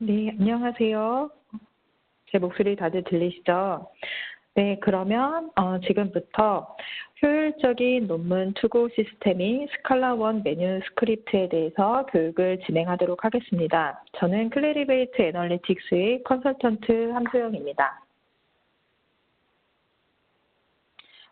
네, 안녕하세요. 제 목소리 다들 들리시죠? 네, 그러면 지금부터 효율적인 논문 투고 시스템인 스칼라1 매뉴스크립트에 대해서 교육을 진행하도록 하겠습니다. 저는 클레리베이트 애널리틱스의 컨설턴트 함소영입니다.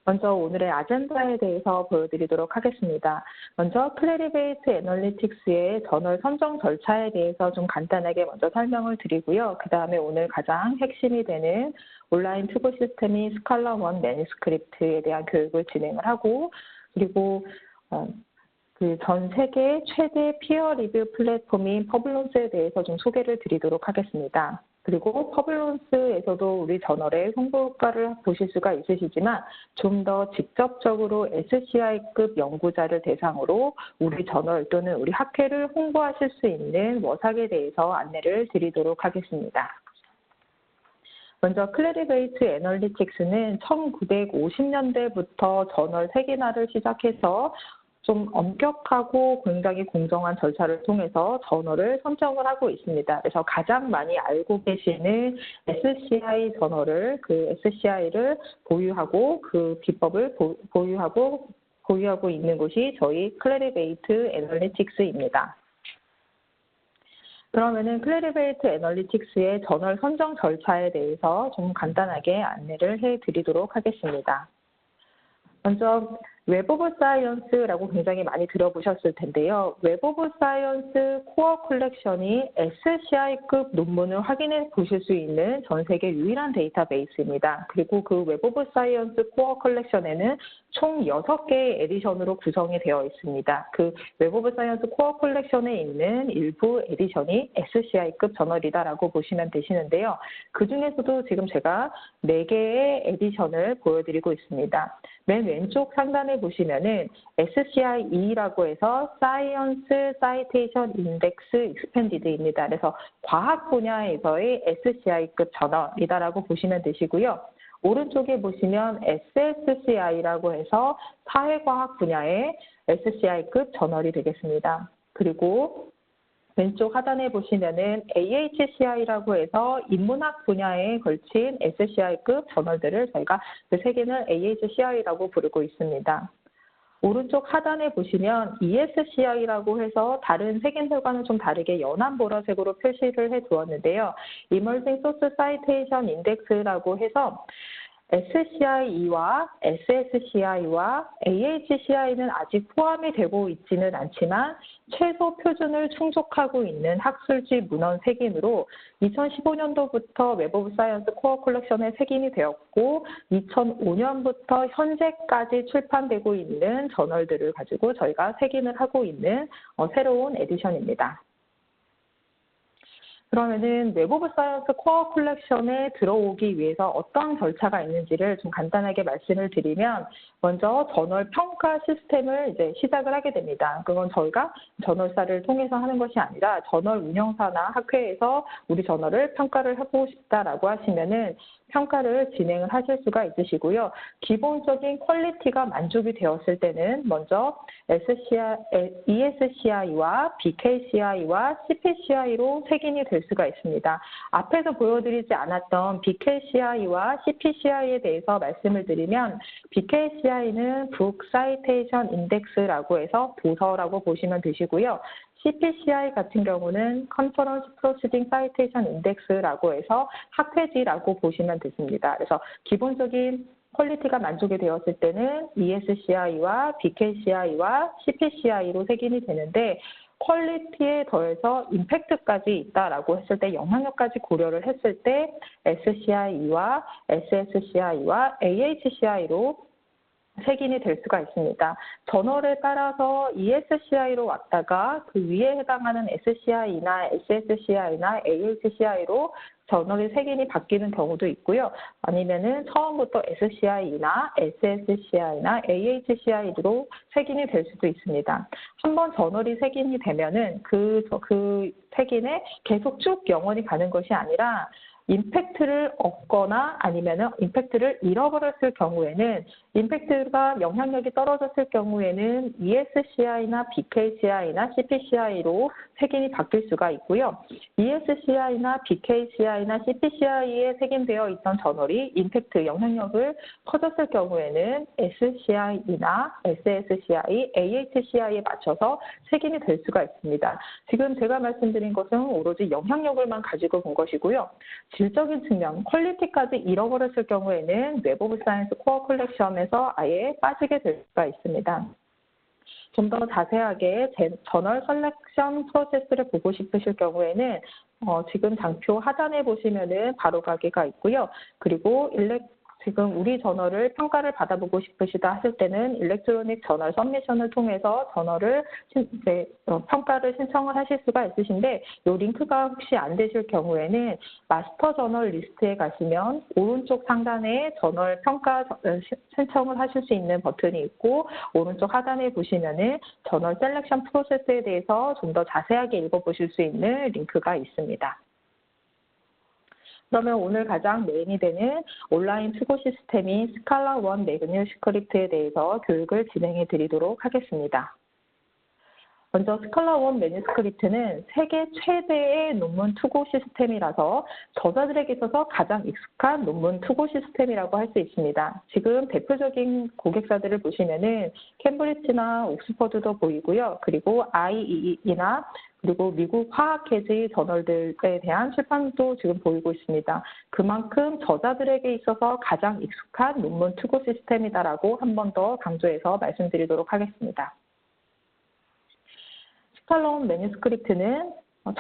먼저 오늘의 아젠다에 대해서 보여드리도록 하겠습니다. 먼저 클레리베이트 애널리틱스의 저널 선정 절차에 대해서 좀 간단하게 먼저 설명을 드리고요. 그 다음에 오늘 가장 핵심이 되는 온라인 투고 시스템인 스칼라1 매뉴스크립트에 대한 교육을 진행을 하고, 그리고 그 전 세계 최대 피어 리뷰 플랫폼인 퍼블론스에 대해서 좀 소개를 드리도록 하겠습니다. 그리고 퍼블론스에서도 우리 저널의 홍보 효과를 보실 수가 있으시지만 좀 더 직접적으로 SCI급 연구자를 대상으로 우리 저널 또는 우리 학회를 홍보하실 수 있는 워삭에 대해서 안내를 드리도록 하겠습니다. 먼저 클레리베이트 애널리틱스는 1950년대부터 저널 세계화를 시작해서 좀 엄격하고 굉장히 공정한 절차를 통해서 저널을 선정을 하고 있습니다. 그래서 가장 많이 알고 계시는 SCI 저널을, 그 SCI를 보유하고 그 기법을 보유하고 있는 곳이 저희 클레리베이트 애널리틱스입니다. 그러면은 클레리베이트 애널리틱스의 저널 선정 절차에 대해서 좀 간단하게 안내를 해드리도록 하겠습니다. 먼저 웹 오브 사이언스라고 굉장히 많이 들어보셨을 텐데요. 웹 오브 사이언스 코어 컬렉션이 SCI급 논문을 확인해 보실 수 있는 전 세계 유일한 데이터베이스입니다. 그리고 그 웹 오브 사이언스 코어 컬렉션에는 총 6개의 에디션으로 구성이 되어 있습니다. 그 웹 오브 사이언스 코어 컬렉션에 있는 일부 에디션이 SCI급 저널이다라고 보시면 되시는데요. 그 중에서도 지금 제가 4개의 에디션을 보여드리고 있습니다. 맨 왼쪽 상단에 보시면은 SCI2라고 해서 Science Citation Index Expanded입니다. 그래서 과학 분야에서의 SCI급 저널이다라고 보시면 되시고요. 오른쪽에 보시면 SSCI라고 해서 사회과학 분야의 SCI급 저널이 되겠습니다. 그리고 왼쪽 하단에 보시면은 AHCI라고 해서 인문학 분야에 걸친 SCI급 저널들을 저희가 그 세 개는 AHCI라고 부르고 있습니다. 오른쪽 하단에 보시면 ESCI라고 해서 다른 세계들과는 좀 다르게 연한 보라색으로 표시를 해두었는데요. Emerging Source Citation Index라고 해서 SCI2와 SSCI와 AHCI는 아직 포함이 되고 있지는 않지만 최소 표준을 충족하고 있는 학술지 문헌 색인으로 2015년도부터 웹 오브 사이언스 코어 컬렉션에 색인이 되었고 2005년부터 현재까지 출판되고 있는 저널들을 가지고 저희가 색인을 하고 있는 새로운 에디션입니다. 그러면은 웹 오브 사이언스 코어 컬렉션에 들어오기 위해서 어떤 절차가 있는지를 좀 간단하게 말씀을 드리면 먼저 저널 평가 시스템을 이제 시작을 하게 됩니다. 그건 저희가 저널사를 통해서 하는 것이 아니라 저널 운영사나 학회에서 우리 저널을 평가를 하고 싶다라고 하시면은 평가를 진행을 하실 수가 있으시고요. 기본적인 퀄리티가 만족이 되었을 때는 먼저 ESCI와 BKCI와 CPCI로 색인이 될 수가 있습니다. 앞에서 보여드리지 않았던 BKCI와 CPCI에 대해서 말씀을 드리면 BKCI는 Book Citation Index라고 해서 도서라고 보시면 되시고요. CPCI 같은 경우는 Conference Proceeding Citation Index라고 해서 학회지라고 보시면 되십니다. 그래서 기본적인 퀄리티가 만족이 되었을 때는 ESCI와 BKCI와 CPCI로 색인이 되는데 퀄리티에 더해서 임팩트까지 있다라고 했을 때 영향력까지 고려를 했을 때 SCI와 SSCI와 AHCI로 색인이 될 수가 있습니다. 저널에 따라서 ESCI로 왔다가 그 위에 해당하는 SCI나 SSCI나 AHCI로 저널의 색인이 바뀌는 경우도 있고요. 아니면은 처음부터 SCI나 SSCI나 AHCI로 색인이 될 수도 있습니다. 한번 저널이 색인이 되면은 그 색인에 계속 쭉 영원히 가는 것이 아니라 임팩트를 얻거나 아니면은 임팩트를 잃어버렸을 경우에는 임팩트가 영향력이 떨어졌을 경우에는 ESCI나 BKCI나 CPCI로 색인이 바뀔 수가 있고요. ESCI나 BKCI나 CPCI에 색인되어 있던 저널이 임팩트 영향력을 커졌을 경우에는 SCI나 SSCI, AHCI에 맞춰서 색인이 될 수가 있습니다. 지금 제가 말씀드린 것은 오로지 영향력을만 가지고 본 것이고요. 질적인 측면, 퀄리티까지 잃어버렸을 경우에는 웹 오브 사이언스 코어 컬렉션에서 아예 빠지게 될 수가 있습니다. 좀 더 자세하게 저널 셀렉션 프로세스를 보고 싶으실 경우에는 지금 장표 하단에 보시면은 바로가기가 있고요. 그리고 지금 우리 저널을 평가를 받아보고 싶으시다 하실 때는 일렉트로닉 저널 서미션을 통해서 저널을 평가를 신청을 하실 수가 있으신데 이 링크가 혹시 안 되실 경우에는 마스터 저널 리스트에 가시면 오른쪽 상단에 저널 평가 신청을 하실 수 있는 버튼이 있고 오른쪽 하단에 보시면은 저널 셀렉션 프로세스에 대해서 좀 더 자세하게 읽어보실 수 있는 링크가 있습니다. 그러면 오늘 가장 메인이 되는 온라인 투고 시스템인 스칼라1 매뉴스크립트에 대해서 교육을 진행해 드리도록 하겠습니다. 먼저 스칼라1 매뉴스크립트는 세계 최대의 논문 투고 시스템이라서 저자들에게 있어서 가장 익숙한 논문 투고 시스템이라고 할 수 있습니다. 지금 대표적인 고객사들을 보시면은 캠브리지나 옥스퍼드도 보이고요. 그리고 IEE나 그리고 미국 화학계지 저널들에 대한 출판도 지금 보이고 있습니다. 그만큼 저자들에게 있어서 가장 익숙한 논문 투고 시스템이다라고 한 번 더 강조해서 말씀드리도록 하겠습니다. 스칼라1 매뉴스크립트는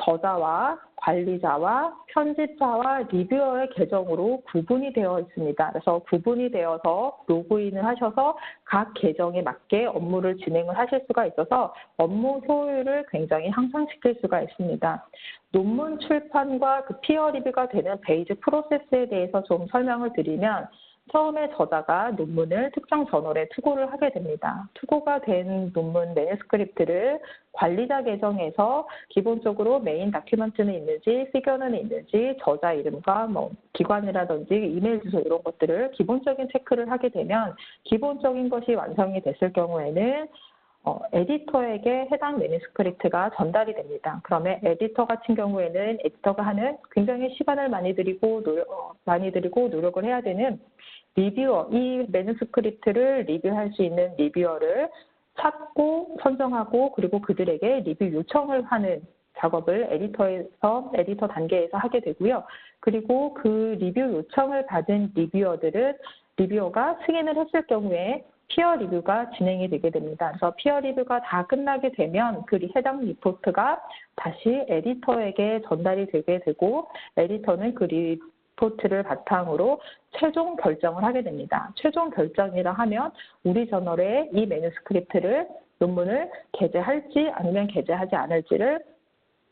저자와 관리자와 편집자와 리뷰어의 계정으로 구분이 되어 있습니다. 그래서 구분이 되어서 로그인을 하셔서 각 계정에 맞게 업무를 진행을 하실 수가 있어서 업무 효율을 굉장히 향상시킬 수가 있습니다. 논문 출판과 그 피어 리뷰가 되는 베이직 프로세스에 대해서 좀 설명을 드리면 처음에 저자가 논문을 특정 저널에 투고를 하게 됩니다. 투고가 된 논문 매뉴스크립트를 관리자 계정에서 기본적으로 메인 다큐멘트는 있는지, 피겨는 있는지, 저자 이름과 기관이라든지 이메일 주소 이런 것들을 기본적인 체크를 하게 되면 기본적인 것이 완성이 됐을 경우에는 에디터에게 해당 매뉴스크립트가 전달이 됩니다. 그러면 에디터 같은 경우에는 에디터가 하는 굉장히 시간을 많이 들이고 노력을 해야 되는 리뷰어, 이 매뉴스크립트를 리뷰할 수 있는 리뷰어를 찾고 선정하고 그리고 그들에게 리뷰 요청을 하는 작업을 에디터 단계에서 하게 되고요. 그리고 그 리뷰 요청을 받은 리뷰어가 승인을 했을 경우에 피어 리뷰가 진행이 되게 됩니다. 그래서 피어 리뷰가 다 끝나게 되면 그 해당 리포트가 다시 에디터에게 전달이 되게 되고 에디터는 그 리포트를 바탕으로 최종 결정을 하게 됩니다. 최종 결정이라 하면 우리 저널에 이 매뉴스크립트를 논문을 게재할지 아니면 게재하지 않을지를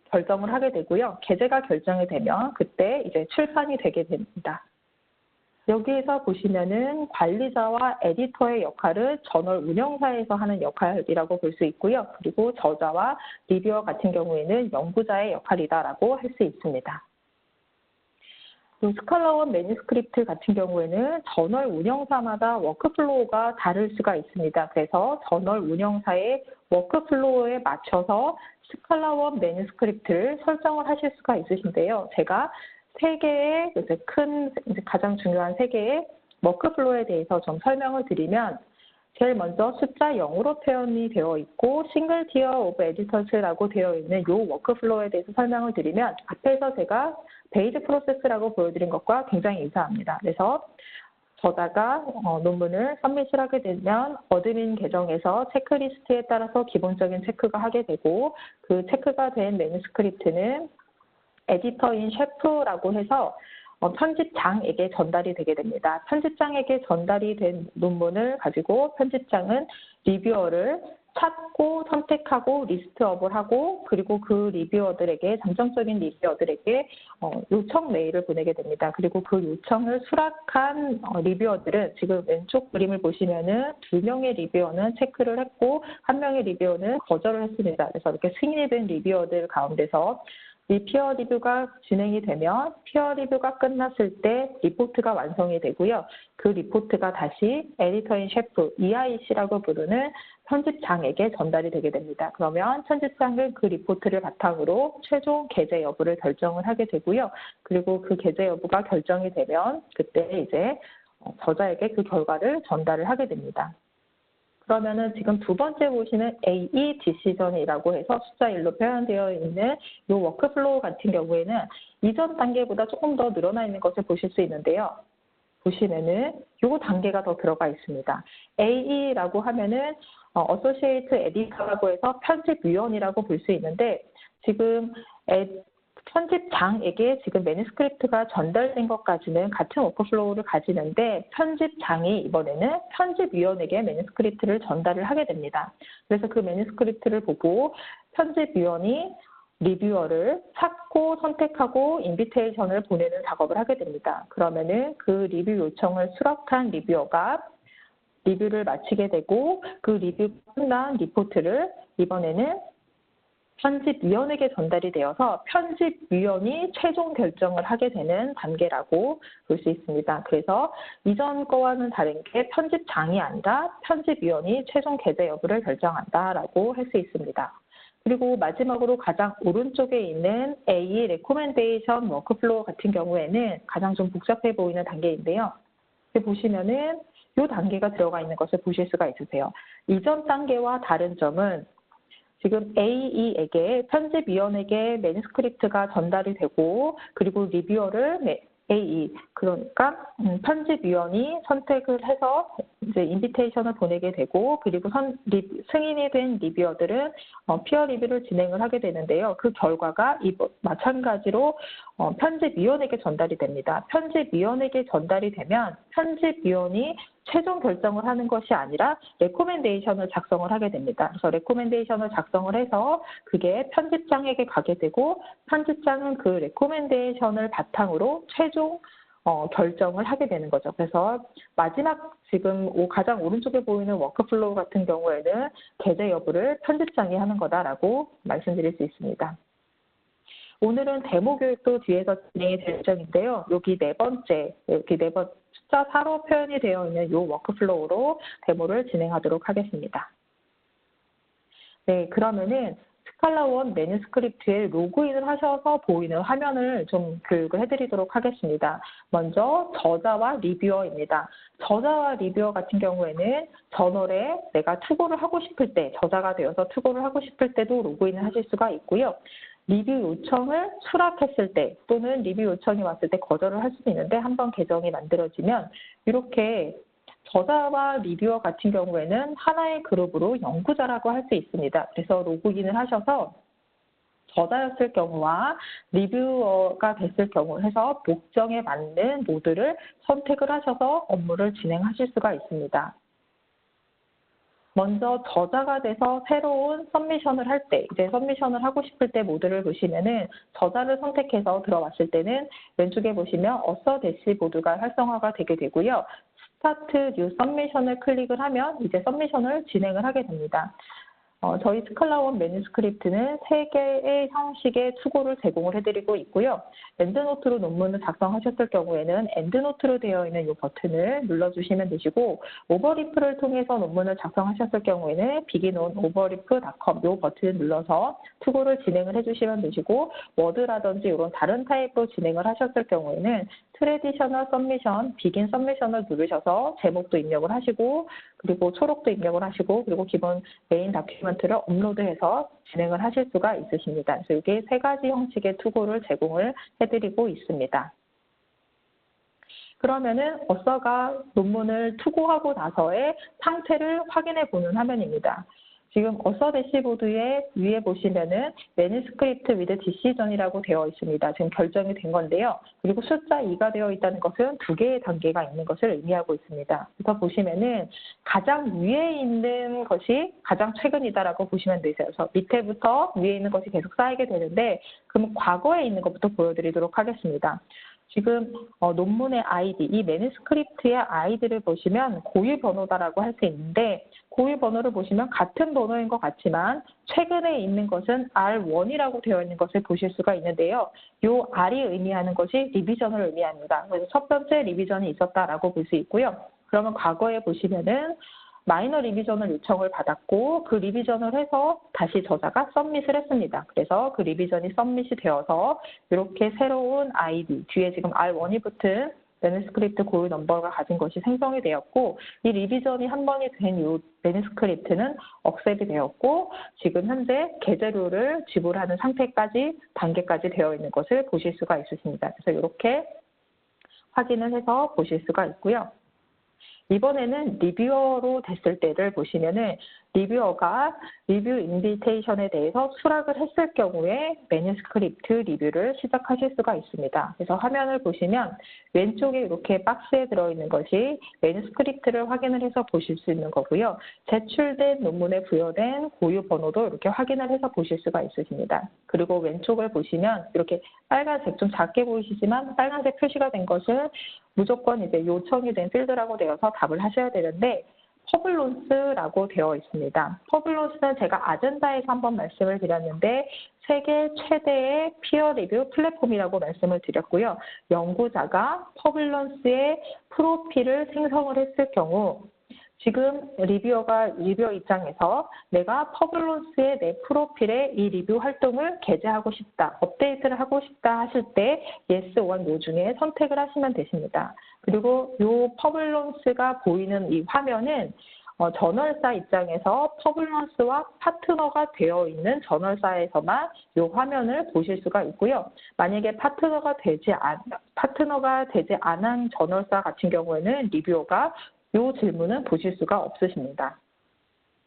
결정을 하게 되고요. 게재가 결정이 되면 그때 이제 출판이 되게 됩니다. 여기에서 보시면은 관리자와 에디터의 역할은 저널 운영사에서 하는 역할이라고 볼 수 있고요. 그리고 저자와 리뷰어 같은 경우에는 연구자의 역할이다라고 할 수 있습니다. 스칼라1 매뉴스크립트 같은 경우에는 저널 운영사마다 워크플로우가 다를 수가 있습니다. 그래서 저널 운영사의 워크플로우에 맞춰서 스칼라1 매뉴스크립트를 설정을 하실 수가 있으신데요. 제가 세 개의 가장 중요한 세 개의 워크플로우에 대해서 좀 설명을 드리면 제일 먼저 숫자 0으로 표현이 되어 있고 싱글 티어 오브 에디터스라고 되어 있는 이 워크플로우에 대해서 설명을 드리면 앞에서 제가 베이직 프로세스라고 보여드린 것과 굉장히 유사합니다. 그래서 저자가 논문을 서밋을 하게 되면 어드민 계정에서 체크리스트에 따라서 기본적인 체크가 하게 되고 그 체크가 된 매뉴스크립트는 에디터인 셰프라고 해서 편집장에게 전달이 되게 됩니다. 편집장에게 전달이 된 논문을 가지고 편집장은 리뷰어를 찾고 선택하고 리스트업을 하고 그리고 그 리뷰어들에게 잠정적인 리뷰어들에게 요청 메일을 보내게 됩니다. 그리고 그 요청을 수락한 리뷰어들은 지금 왼쪽 그림을 보시면은 2명의 리뷰어는 체크를 했고 1명의 리뷰어는 거절을 했습니다. 그래서 이렇게 승인이 된 리뷰어들 가운데서 이 피어 리뷰가 진행이 되면 피어 리뷰가 끝났을 때 리포트가 완성이 되고요. 그 리포트가 다시 에디터인 셰프, EIC라고 부르는 편집장에게 전달이 되게 됩니다. 그러면 편집장은 그 리포트를 바탕으로 최종 게재 여부를 결정을 하게 되고요. 그리고 그 게재 여부가 결정이 되면 그때 이제 저자에게 그 결과를 전달을 하게 됩니다. 그러면은 지금 두 번째 보시는 AE 디시전이라고 해서 숫자 1로 표현되어 있는 이 워크플로우 같은 경우에는 이전 단계보다 조금 더 늘어나 있는 것을 보실 수 있는데요. 보시면은 요 단계가 더 들어가 있습니다. AE라고 하면은 어소시에이트 에디터라고 해서 편집위원이라고 볼 수 있는데 지금 편집장에게 지금 매뉴스크립트가 전달된 것까지는 같은 워크플로우를 가지는데 편집장이 이번에는 편집위원에게 매뉴스크립트를 전달을 하게 됩니다. 그래서 그 매뉴스크립트를 보고 편집위원이 리뷰어를 찾고 선택하고 인비테이션을 보내는 작업을 하게 됩니다. 그러면은 그 리뷰 요청을 수락한 리뷰어가 리뷰를 마치게 되고 그 리뷰 끝난 리포트를 이번에는 편집위원에게 전달이 되어서 편집위원이 최종 결정을 하게 되는 단계라고 볼 수 있습니다. 그래서 이전 거와는 다른 게 편집장이 아니라 편집위원이 최종 게재 여부를 결정한다라고 할 수 있습니다. 그리고 마지막으로 가장 오른쪽에 있는 A 레코멘데이션 워크플로우 같은 경우에는 가장 좀 복잡해 보이는 단계인데요. 여기 보시면은 이 단계가 들어가 있는 것을 보실 수가 있으세요. 이전 단계와 다른 점은 지금 AE에게 편집위원에게 매뉴스크립트가 전달이 되고 그리고 리뷰어를 AE 그러니까 편집위원이 선택을 해서 이제 인비테이션을 보내게 되고 그리고 승인이 된 리뷰어들은 피어 리뷰를 진행을 하게 되는데요. 그 결과가 마찬가지로 편집위원에게 전달이 됩니다. 편집위원에게 전달이 되면 편집위원이 최종 결정을 하는 것이 아니라 레코멘데이션을 작성을 하게 됩니다. 그래서 레코멘데이션을 작성을 해서 그게 편집장에게 가게 되고 편집장은 그 레코멘데이션을 바탕으로 최종 결정을 하게 되는 거죠. 그래서 마지막 지금 가장 오른쪽에 보이는 워크플로우 같은 경우에는 게재 여부를 편집장이 하는 거다라고 말씀드릴 수 있습니다. 오늘은 데모 교육도 뒤에서 진행이 될 예정인데요. 여기 숫자 4로 표현이 되어 있는 이 워크플로우로 데모를 진행하도록 하겠습니다. 네, 그러면은 스칼라1 매뉴스크립트에 로그인을 하셔서 보이는 화면을 좀 교육을 해드리도록 하겠습니다. 먼저 저자와 리뷰어입니다. 저자와 리뷰어 같은 경우에는 저널에 내가 투고를 하고 싶을 때, 저자가 되어서 투고를 하고 싶을 때도 로그인을 하실 수가 있고요. 리뷰 요청을 수락했을 때 또는 리뷰 요청이 왔을 때 거절을 할 수도 있는데 한번 계정이 만들어지면 이렇게 저자와 리뷰어 같은 경우에는 하나의 그룹으로 연구자라고 할 수 있습니다. 그래서 로그인을 하셔서 저자였을 경우와 리뷰어가 됐을 경우 해서 목적에 맞는 모드를 선택을 하셔서 업무를 진행하실 수가 있습니다. 먼저 저자가 돼서 새로운 서미션을 할 때, 이제 서미션을 하고 싶을 때 모드를 보시면은 저자를 선택해서 들어왔을 때는 왼쪽에 보시면 어서 대시보드가 활성화가 되게 되고요. 스타트 뉴 서미션을 클릭을 하면 이제 서미션을 진행을 하게 됩니다. 저희 스칼라1 매뉴스크립트는 3개의 형식의 투고를 제공을 해드리고 있고요. 엔드노트로 논문을 작성하셨을 경우에는 엔드노트로 되어 있는 이 버튼을 눌러주시면 되시고 오버리프를 통해서 논문을 작성하셨을 경우에는 beginOnOverriff.com 이 버튼을 눌러서 투고를 진행을 해주시면 되시고 워드라든지 이런 다른 타입으로 진행을 하셨을 경우에는 트래디셔널 서미션, 비긴 서미션을 누르셔서 제목도 입력을 하시고 그리고 초록도 입력을 하시고 그리고 기본 메인 다큐멘트를 업로드해서 진행을 하실 수가 있으십니다. 그래서 이게 3가지 형식의 투고를 제공을 해드리고 있습니다. 그러면은 어서가 논문을 투고하고 나서의 상태를 확인해 보는 화면입니다. 지금 어서 대시보드에 위에 보시면은 매뉴스크립트 위드 디시전이라고 되어 있습니다. 지금 결정이 된 건데요. 그리고 숫자 2가 되어 있다는 것은 2개의 단계가 있는 것을 의미하고 있습니다. 그래서 보시면은 가장 위에 있는 것이 가장 최근이다라고 보시면 되세요. 그래서 밑에부터 위에 있는 것이 계속 쌓이게 되는데 그럼 과거에 있는 것부터 보여드리도록 하겠습니다. 지금 논문의 아이디, 이 매니스크립트의 아이디를 보시면 고유 번호다라고 할 수 있는데 고유 번호를 보시면 같은 번호인 것 같지만 최근에 있는 것은 R1이라고 되어 있는 것을 보실 수가 있는데요. 이 R이 의미하는 것이 리비전을 의미합니다. 그래서 첫 번째 리비전이 있었다라고 볼 수 있고요. 그러면 과거에 보시면은 마이너 리비전을 요청을 받았고 그 리비전을 해서 다시 저자가 서밋을 했습니다. 그래서 그 리비전이 서밋이 되어서 이렇게 새로운 아이디, 뒤에 지금 R1이 붙은 매니스크립트 고유 넘버가 가진 것이 생성이 되었고 이 리비전이 한 번이 된 이 매니스크립트는 억셉이 되었고 지금 현재 계제료를 지불하는 상태까지 단계까지 되어 있는 것을 보실 수가 있으십니다. 그래서 이렇게 확인을 해서 보실 수가 있고요. 이번에는 리뷰어로 됐을 때를 보시면은 리뷰어가 리뷰 인비테이션에 대해서 수락을 했을 경우에 매니스크립트 리뷰를 시작하실 수가 있습니다. 그래서 화면을 보시면 왼쪽에 이렇게 박스에 들어있는 것이 매니스크립트를 확인을 해서 보실 수 있는 거고요. 제출된 논문에 부여된 고유 번호도 이렇게 확인을 해서 보실 수가 있으십니다. 그리고 왼쪽을 보시면 이렇게 빨간색, 좀 작게 보이시지만 빨간색 표시가 된 것은 무조건 이제 요청이 된 필드라고 되어서 답을 하셔야 되는데 퍼블론스라고 되어 있습니다. 퍼블론스는 제가 아젠다에서 한번 말씀을 드렸는데 세계 최대의 피어 리뷰 플랫폼이라고 말씀을 드렸고요. 연구자가 퍼블론스의 프로필을 생성을 했을 경우 지금 리뷰어 입장에서 내가 퍼블론스의 내 프로필에 이 리뷰 활동을 게재하고 싶다, 업데이트를 하고 싶다 하실 때 yes, or no 중에 선택을 하시면 되십니다. 그리고 이 퍼블론스가 보이는 이 화면은 저널사 입장에서 퍼블런스와 파트너가 되어 있는 저널사에서만 이 화면을 보실 수가 있고요. 만약에 파트너가 되지 않은 저널사 같은 경우에는 리뷰어가 이 질문은 보실 수가 없으십니다.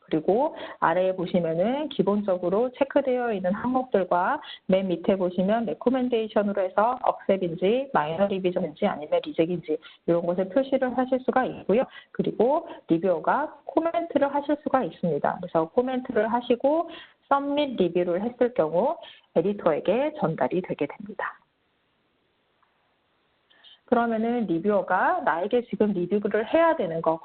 그리고 아래에 보시면은 기본적으로 체크되어 있는 항목들과 맨 밑에 보시면 레코멘데이션으로 해서 억셉인지 마이너 리비전인지 아니면 리젝인지 이런 것을 표시를 하실 수가 있고요. 그리고 리뷰어가 코멘트를 하실 수가 있습니다. 그래서 코멘트를 하시고 서밋 리뷰를 했을 경우 에디터에게 전달이 되게 됩니다. 그러면은 리뷰어가 나에게 지금 리뷰를 해야 되는 거,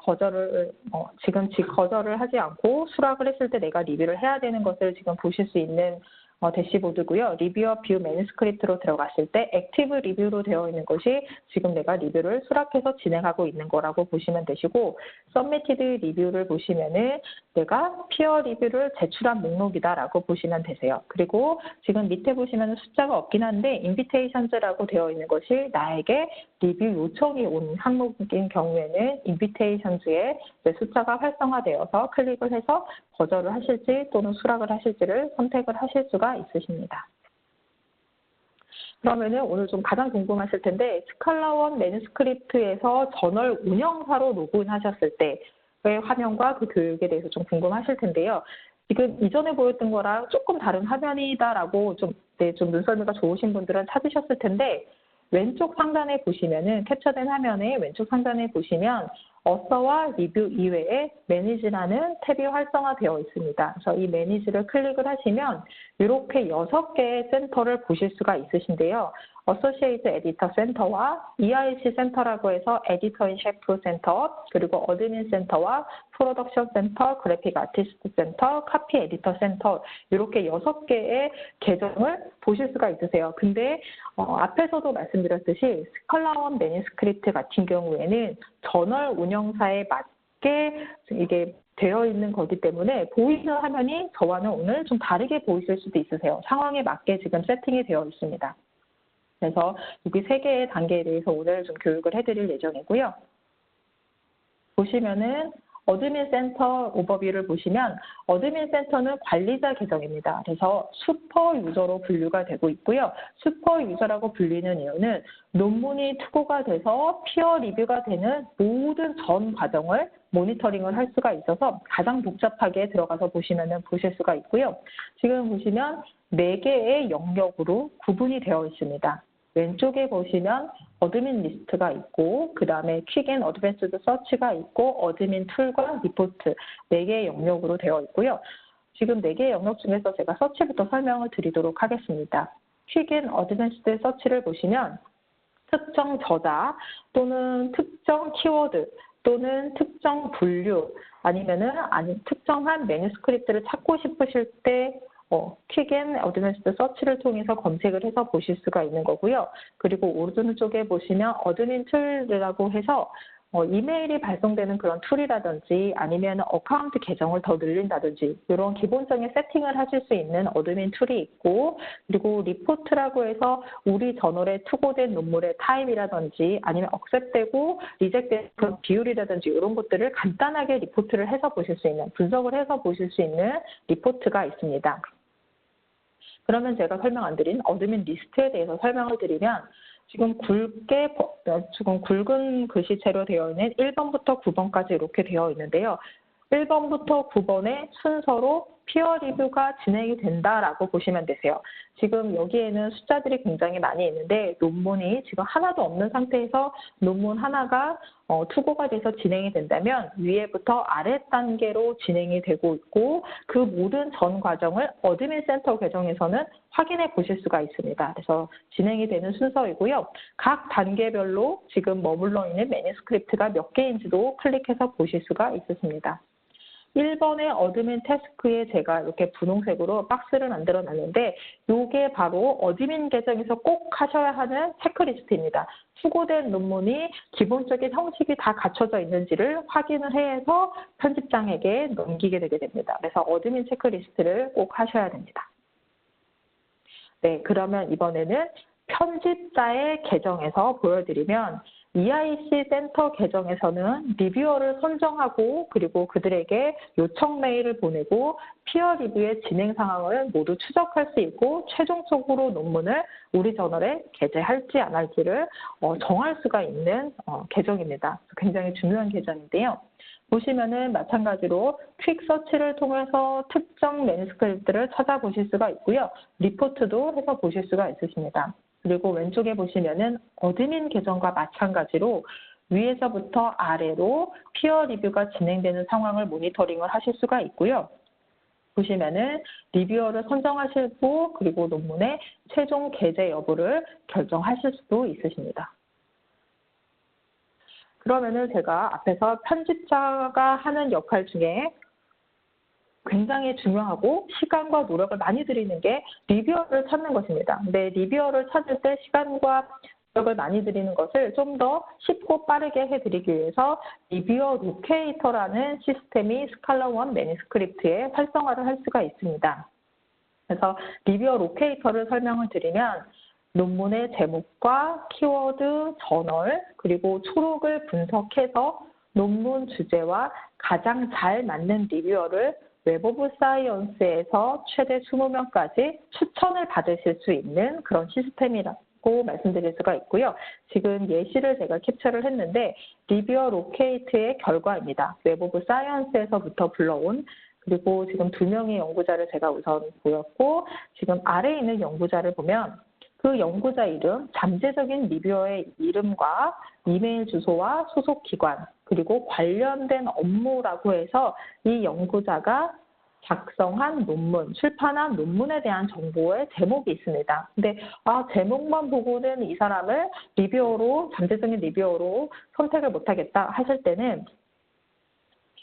지금 거절을 하지 않고 수락을 했을 때 내가 리뷰를 해야 되는 것을 지금 보실 수 있는 대시보드고요. 리뷰어 뷰 매니스크립트로 들어갔을 때 액티브 리뷰로 되어 있는 것이 지금 내가 리뷰를 수락해서 진행하고 있는 거라고 보시면 되시고 서미티드 리뷰를 보시면은 내가 피어 리뷰를 제출한 목록이다라고 보시면 되세요. 그리고 지금 밑에 보시면 숫자가 없긴 한데 인비테이션즈라고 되어 있는 것이 나에게 리뷰 요청이 온 항목인 경우에는 인비테이션즈의 숫자가 활성화되어서 클릭을 해서 거절을 하실지 또는 수락을 하실지를 선택을 하실 수가 있으십니다. 그러면은 오늘 좀 가장 궁금하실 텐데 스칼라원 매니스크립트에서 저널 운영사로 로그인하셨을 때의 화면과 그 교육에 대해서 좀 궁금하실 텐데요. 지금 이전에 보였던 거랑 조금 다른 화면이다라고 좀 눈썰미가 좋으신 분들은 찾으셨을 텐데 왼쪽 상단에 보시면은 캡처된 화면에 왼쪽 상단에 보시면 어서와 리뷰 이외에 매니지라는 탭이 활성화되어 있습니다. 그래서 이 매니지를 클릭을 하시면 이렇게 6개의 센터를 보실 수가 있으신데요. 어소시에이트 에디터 센터와 EIC 센터라고 해서 에디터 인 셰프 센터, 그리고 어드민 센터와 프로덕션 센터, 그래픽 아티스트 센터, 카피 에디터 센터 이렇게 6개의 계정을 보실 수가 있으세요. 근데 앞에서도 말씀드렸듯이 스칼라원 매니스크립트 같은 경우에는 저널 운영사에 맞게 이게 되어 있는 거기 때문에 보이는 화면이 저와는 오늘 좀 다르게 보이실 수도 있으세요. 상황에 맞게 지금 세팅이 되어 있습니다. 그래서 여기 3개의 단계에 대해서 오늘 좀 교육을 해드릴 예정이고요. 보시면은 어드민 센터 오버뷰를 보시면 어드민 센터는 관리자 계정입니다. 그래서 슈퍼 유저로 분류가 되고 있고요. 슈퍼 유저라고 불리는 이유는 논문이 투고가 돼서 피어 리뷰가 되는 모든 전 과정을 모니터링을 할 수가 있어서 가장 복잡하게 들어가서 보시면 보실 수가 있고요. 지금 보시면 4개의 영역으로 구분이 되어 있습니다. 왼쪽에 보시면 어드민 리스트가 있고 그 다음에 퀵 앤 어드밴스드 서치가 있고 어드민 툴과 리포트 4개의 영역으로 되어 있고요. 지금 4개의 영역 중에서 제가 서치부터 설명을 드리도록 하겠습니다. 퀵 앤 어드밴스드 서치를 보시면 특정 저자 또는 특정 키워드 또는 특정 분류 아니면은 특정한 매뉴스크립트를 찾고 싶으실 때 퀵 앤 어드밴스드 서치를 통해서 검색을 해서 보실 수가 있는 거고요. 그리고 오른쪽에 보시면 어드민 툴이라고 해서 이메일이 발송되는 그런 툴이라든지 아니면 어카운트 계정을 더 늘린다든지 이런 기본적인 세팅을 하실 수 있는 어드민 툴이 있고, 그리고 리포트라고 해서 우리 저널에 투고된 논문의 타입이라든지 아니면 억셉되고 리젝된 그런 비율이라든지 이런 것들을 간단하게 리포트를 해서 보실 수 있는, 분석을 해서 보실 수 있는 리포트가 있습니다. 그러면 제가 설명 안 드린 어드민 리스트에 대해서 설명을 드리면, 지금 굵은 글씨체로 되어 있는 1번부터 9번까지 이렇게 되어 있는데요. 1번부터 9번의 순서로 피어 리뷰가 진행이 된다라고 보시면 되세요. 지금 여기에는 숫자들이 굉장히 많이 있는데 논문이 지금 하나도 없는 상태에서 논문 하나가 투고가 돼서 진행이 된다면 위에부터 아래 단계로 진행이 되고 있고, 그 모든 전 과정을 어드민 센터 계정에서는 확인해 보실 수가 있습니다. 그래서 진행이 되는 순서이고요. 각 단계별로 지금 머물러 있는 매뉴스크립트가 몇 개인지도 클릭해서 보실 수가 있으십니다. 1번의 어드민 태스크에 제가 이렇게 분홍색으로 박스를 만들어 놨는데, 이게 바로 어드민 계정에서 꼭 하셔야 하는 체크리스트입니다. 수고된 논문이 기본적인 형식이 다 갖춰져 있는지를 확인을 해서 편집장에게 넘기게 되게 됩니다. 그래서 어드민 체크리스트를 꼭 하셔야 됩니다. 네, 그러면 이번에는 편집자의 계정에서 보여드리면, EIC 센터 계정에서는 리뷰어를 선정하고 그리고 그들에게 요청 메일을 보내고 피어 리뷰의 진행 상황을 모두 추적할 수 있고 최종적으로 논문을 우리 저널에 게재할지 안 할지를 정할 수가 있는 계정입니다. 굉장히 중요한 계정인데요. 보시면은 마찬가지로 퀵 서치를 통해서 특정 매뉴스크립트를 찾아보실 수가 있고요. 리포트도 해서 보실 수가 있으십니다. 그리고 왼쪽에 보시면은 어드민 계정과 마찬가지로 위에서부터 아래로 피어 리뷰가 진행되는 상황을 모니터링을 하실 수가 있고요. 보시면은 리뷰어를 선정하시고 그리고 논문의 최종 게재 여부를 결정하실 수도 있으십니다. 그러면은 제가 앞에서 편집자가 하는 역할 중에 굉장히 중요하고 시간과 노력을 많이 들이는 게 리뷰어를 찾는 것입니다. 근데 리뷰어를 찾을 때 시간과 노력을 많이 들이는 것을 좀 더 쉽고 빠르게 해드리기 위해서 리뷰어 로케이터라는 시스템이 스칼라1 매뉴스크립트에 활성화를 할 수가 있습니다. 그래서 리뷰어 로케이터를 설명을 드리면 논문의 제목과 키워드, 저널, 그리고 초록을 분석해서 논문 주제와 가장 잘 맞는 리뷰어를 웹 오브 사이언스에서 최대 20명까지 추천을 받으실 수 있는 그런 시스템이라고 말씀드릴 수가 있고요. 지금 예시를 제가 캡처를 했는데 리뷰어 로케이트의 결과입니다. 웹 오브 사이언스에서부터 불러온, 그리고 지금 2명의 연구자를 제가 우선 보였고, 지금 아래에 있는 연구자를 보면 그 연구자 이름, 잠재적인 리뷰어의 이름과 이메일 주소와 소속 기관, 그리고 관련된 업무라고 해서 이 연구자가 작성한 논문, 출판한 논문에 대한 정보의 제목이 있습니다. 근데 제목만 보고는 이 사람을 리뷰어로, 잠재적인 리뷰어로 선택을 못하겠다 하실 때는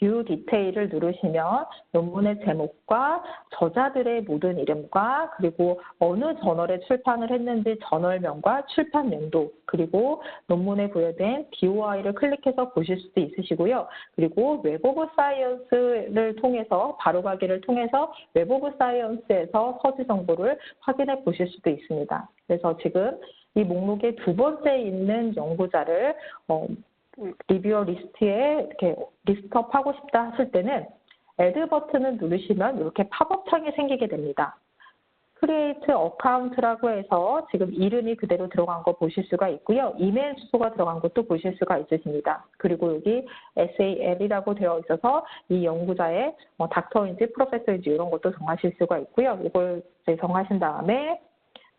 뷰 디테일을 누르시면 논문의 제목과 저자들의 모든 이름과 그리고 어느 저널에 출판을 했는지 저널명과 출판 연도, 그리고 논문에 부여된 DOI를 클릭해서 보실 수도 있으시고요. 그리고 웹 오브 사이언스를 통해서, 바로가기를 통해서 웹 오브 사이언스에서 서지 정보를 확인해 보실 수도 있습니다. 그래서 지금 이 목록의 2번째에 있는 연구자를 리뷰어 리스트에 이렇게 리스트업 하고 싶다 하실 때는 Add 버튼을 누르시면 이렇게 팝업 창이 생기게 됩니다. Create Account라고 해서 지금 이름이 그대로 들어간 거 보실 수가 있고요. 이메일 주소가 들어간 것도 보실 수가 있으십니다. 그리고 여기 SAL이라고 되어 있어서 이 연구자의 닥터인지 프로페서인지 이런 것도 정하실 수가 있고요. 이걸 이제 정하신 다음에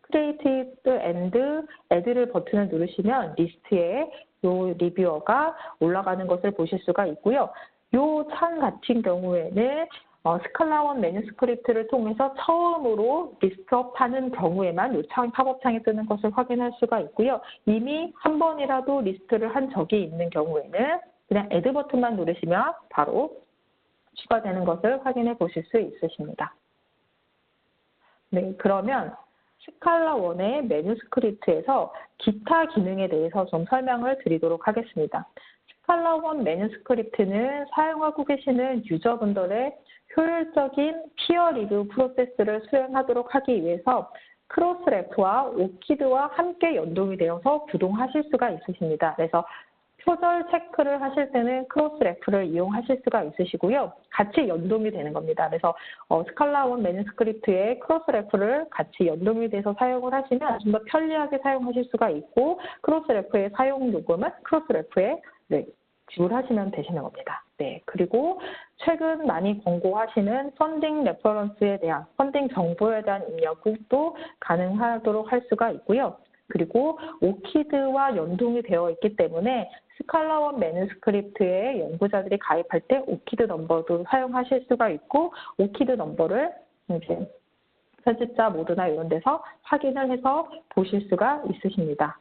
Creative and Add를 버튼을 누르시면 리스트에 이 리뷰어가 올라가는 것을 보실 수가 있고요. 이 창 같은 경우에는 스칼라1 매뉴스크립트를 통해서 처음으로 리스트업하는 경우에만 요청 팝업창이 뜨는 것을 확인할 수가 있고요. 이미 한 번이라도 리스트를 한 적이 있는 경우에는 그냥 애드 버튼만 누르시면 바로 추가되는 것을 확인해 보실 수 있으십니다. 네, 그러면 스칼라1의 매뉴스크립트에서 기타 기능에 대해서 좀 설명을 드리도록 하겠습니다. 스칼라1 매뉴스크립트는 사용하고 계시는 유저분들의 효율적인 피어 리뷰 프로세스를 수행하도록 하기 위해서 크로스레프와 오키드와 함께 연동이 되어서 구동하실 수가 있으십니다. 그래서 표절 체크를 하실 때는 크로스레프를 이용하실 수가 있으시고요. 같이 연동이 되는 겁니다. 그래서 스칼라1 매뉴스크립트에 크로스레프를 같이 연동이 돼서 사용을 하시면 좀 더 편리하게 사용하실 수가 있고 크로스레프의 사용 요금은 크로스레프에 지불하시면 되시는 겁니다. 네, 그리고 최근 많이 권고하시는 펀딩 레퍼런스에 대한 펀딩 정보에 대한 입력도 가능하도록 할 수가 있고요. 그리고 오키드와 연동이 되어 있기 때문에 스칼라1 매뉴스크립트에 연구자들이 가입할 때 오키드 넘버도 사용하실 수가 있고 오키드 넘버를 이제 편집자 모드나 이런 데서 확인을 해서 보실 수가 있으십니다.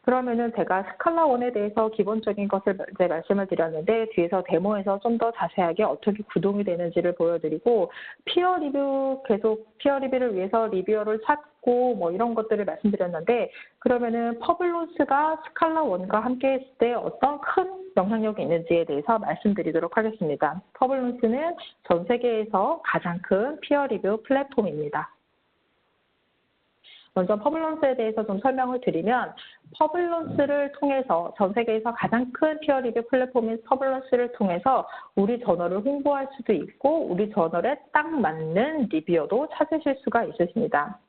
그러면은 제가 스칼라1에 대해서 기본적인 것을 이제 말씀을 드렸는데 뒤에서 데모에서 좀 더 자세하게 어떻게 구동이 되는지를 보여드리고 피어 리뷰 계속 피어 리뷰를 위해서 리뷰어를 찾고 뭐 이런 것들을 말씀드렸는데 그러면은 퍼블론스가 스칼라1과 함께 했을 때 어떤 큰 영향력이 있는지에 대해서 말씀드리도록 하겠습니다. 퍼블론스는 전 세계에서 가장 큰 피어 리뷰 플랫폼입니다. 먼저 퍼블론스에 대해서 좀 설명을 드리면 퍼블론스를 통해서 전 세계에서 가장 큰 피어 리뷰 플랫폼인 퍼블론스를 통해서 우리 저널을 홍보할 수도 있고 우리 저널에 딱 맞는 리뷰어도 찾으실 수가 있으십니다.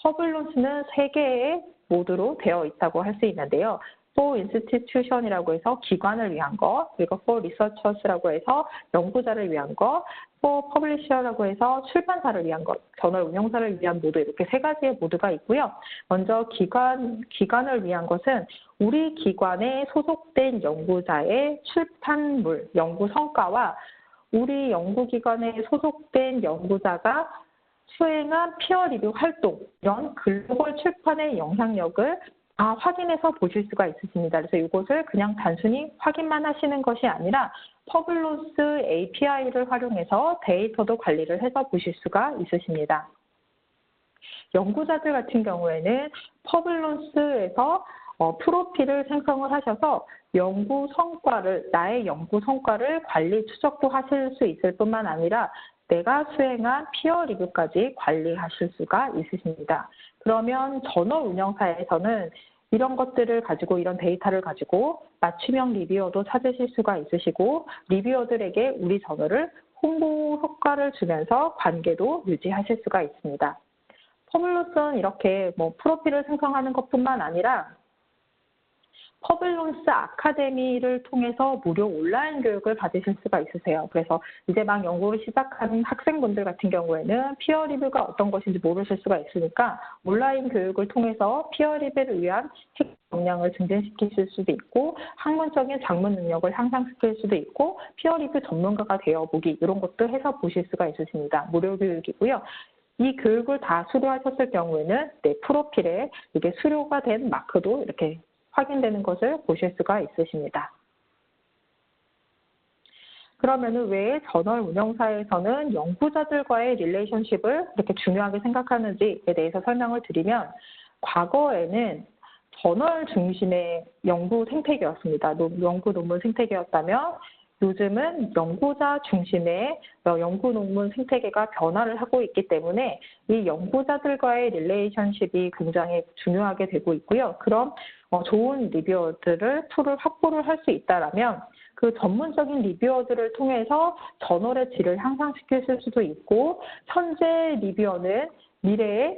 퍼블론스는 3개의 모드로 되어 있다고 할 수 있는데요. for institution이라고 해서 기관을 위한 거, 그리고 for researchers라고 해서 연구자를 위한 거, for publisher라고 해서 출판사를 위한 것, 저널 운영사를 위한 모드 이렇게 3가지의 모드가 있고요. 먼저 기관을 위한 것은 우리 기관에 소속된 연구자의 출판물, 연구 성과와 우리 연구기관에 소속된 연구자가 수행한 피어 리뷰 활동, 이런 글로벌 출판의 영향력을 다 확인해서 보실 수가 있으십니다. 그래서 이것을 그냥 단순히 확인만 하시는 것이 아니라 퍼블론스 API를 활용해서 데이터도 관리를 해서 보실 수가 있으십니다. 연구자들 같은 경우에는 퍼블론스에서 프로필을 생성을 하셔서 나의 연구 성과를 관리 추적도 하실 수 있을 뿐만 아니라 내가 수행한 피어 리뷰까지 관리하실 수가 있으십니다. 그러면 저널 운영사에서는 이런 것들을 가지고 이런 데이터를 가지고 맞춤형 리뷰어도 찾으실 수가 있으시고 리뷰어들에게 우리 저널을 홍보 효과를 주면서 관계도 유지하실 수가 있습니다. 퍼블론스는 이렇게 프로필을 생성하는 것뿐만 아니라 퍼블론스 아카데미를 통해서 무료 온라인 교육을 받으실 수가 있으세요. 그래서 이제 막 연구를 시작하는 학생분들 같은 경우에는 피어 리뷰가 어떤 것인지 모르실 수가 있으니까 온라인 교육을 통해서 피어 리뷰를 위한 핵 역량을 증진시키실 수도 있고 학문적인 작문 능력을 향상시킬 수도 있고 피어 리뷰 전문가가 되어보기 이런 것도 해서 보실 수가 있으십니다. 무료 교육이고요. 이 교육을 다 수료하셨을 경우에는 내 프로필에 이게 수료가 된 마크도 이렇게 확인되는 것을 보실 수가 있으십니다. 그러면 왜 저널 운영사에서는 연구자들과의 릴레이션십을 이렇게 중요하게 생각하는지에 대해서 설명을 드리면 과거에는 저널 중심의 연구 생태계였습니다. 연구 논문 생태계였다면 요즘은 연구자 중심의 연구 논문 생태계가 변화를 하고 있기 때문에 이 연구자들과의 릴레이션십이 굉장히 중요하게 되고 있고요. 그럼 좋은 리뷰어들을 툴을 확보를 할 수 있다라면 그 전문적인 리뷰어들을 통해서 저널의 질을 향상시킬 수도 있고 현재 리뷰어는 미래에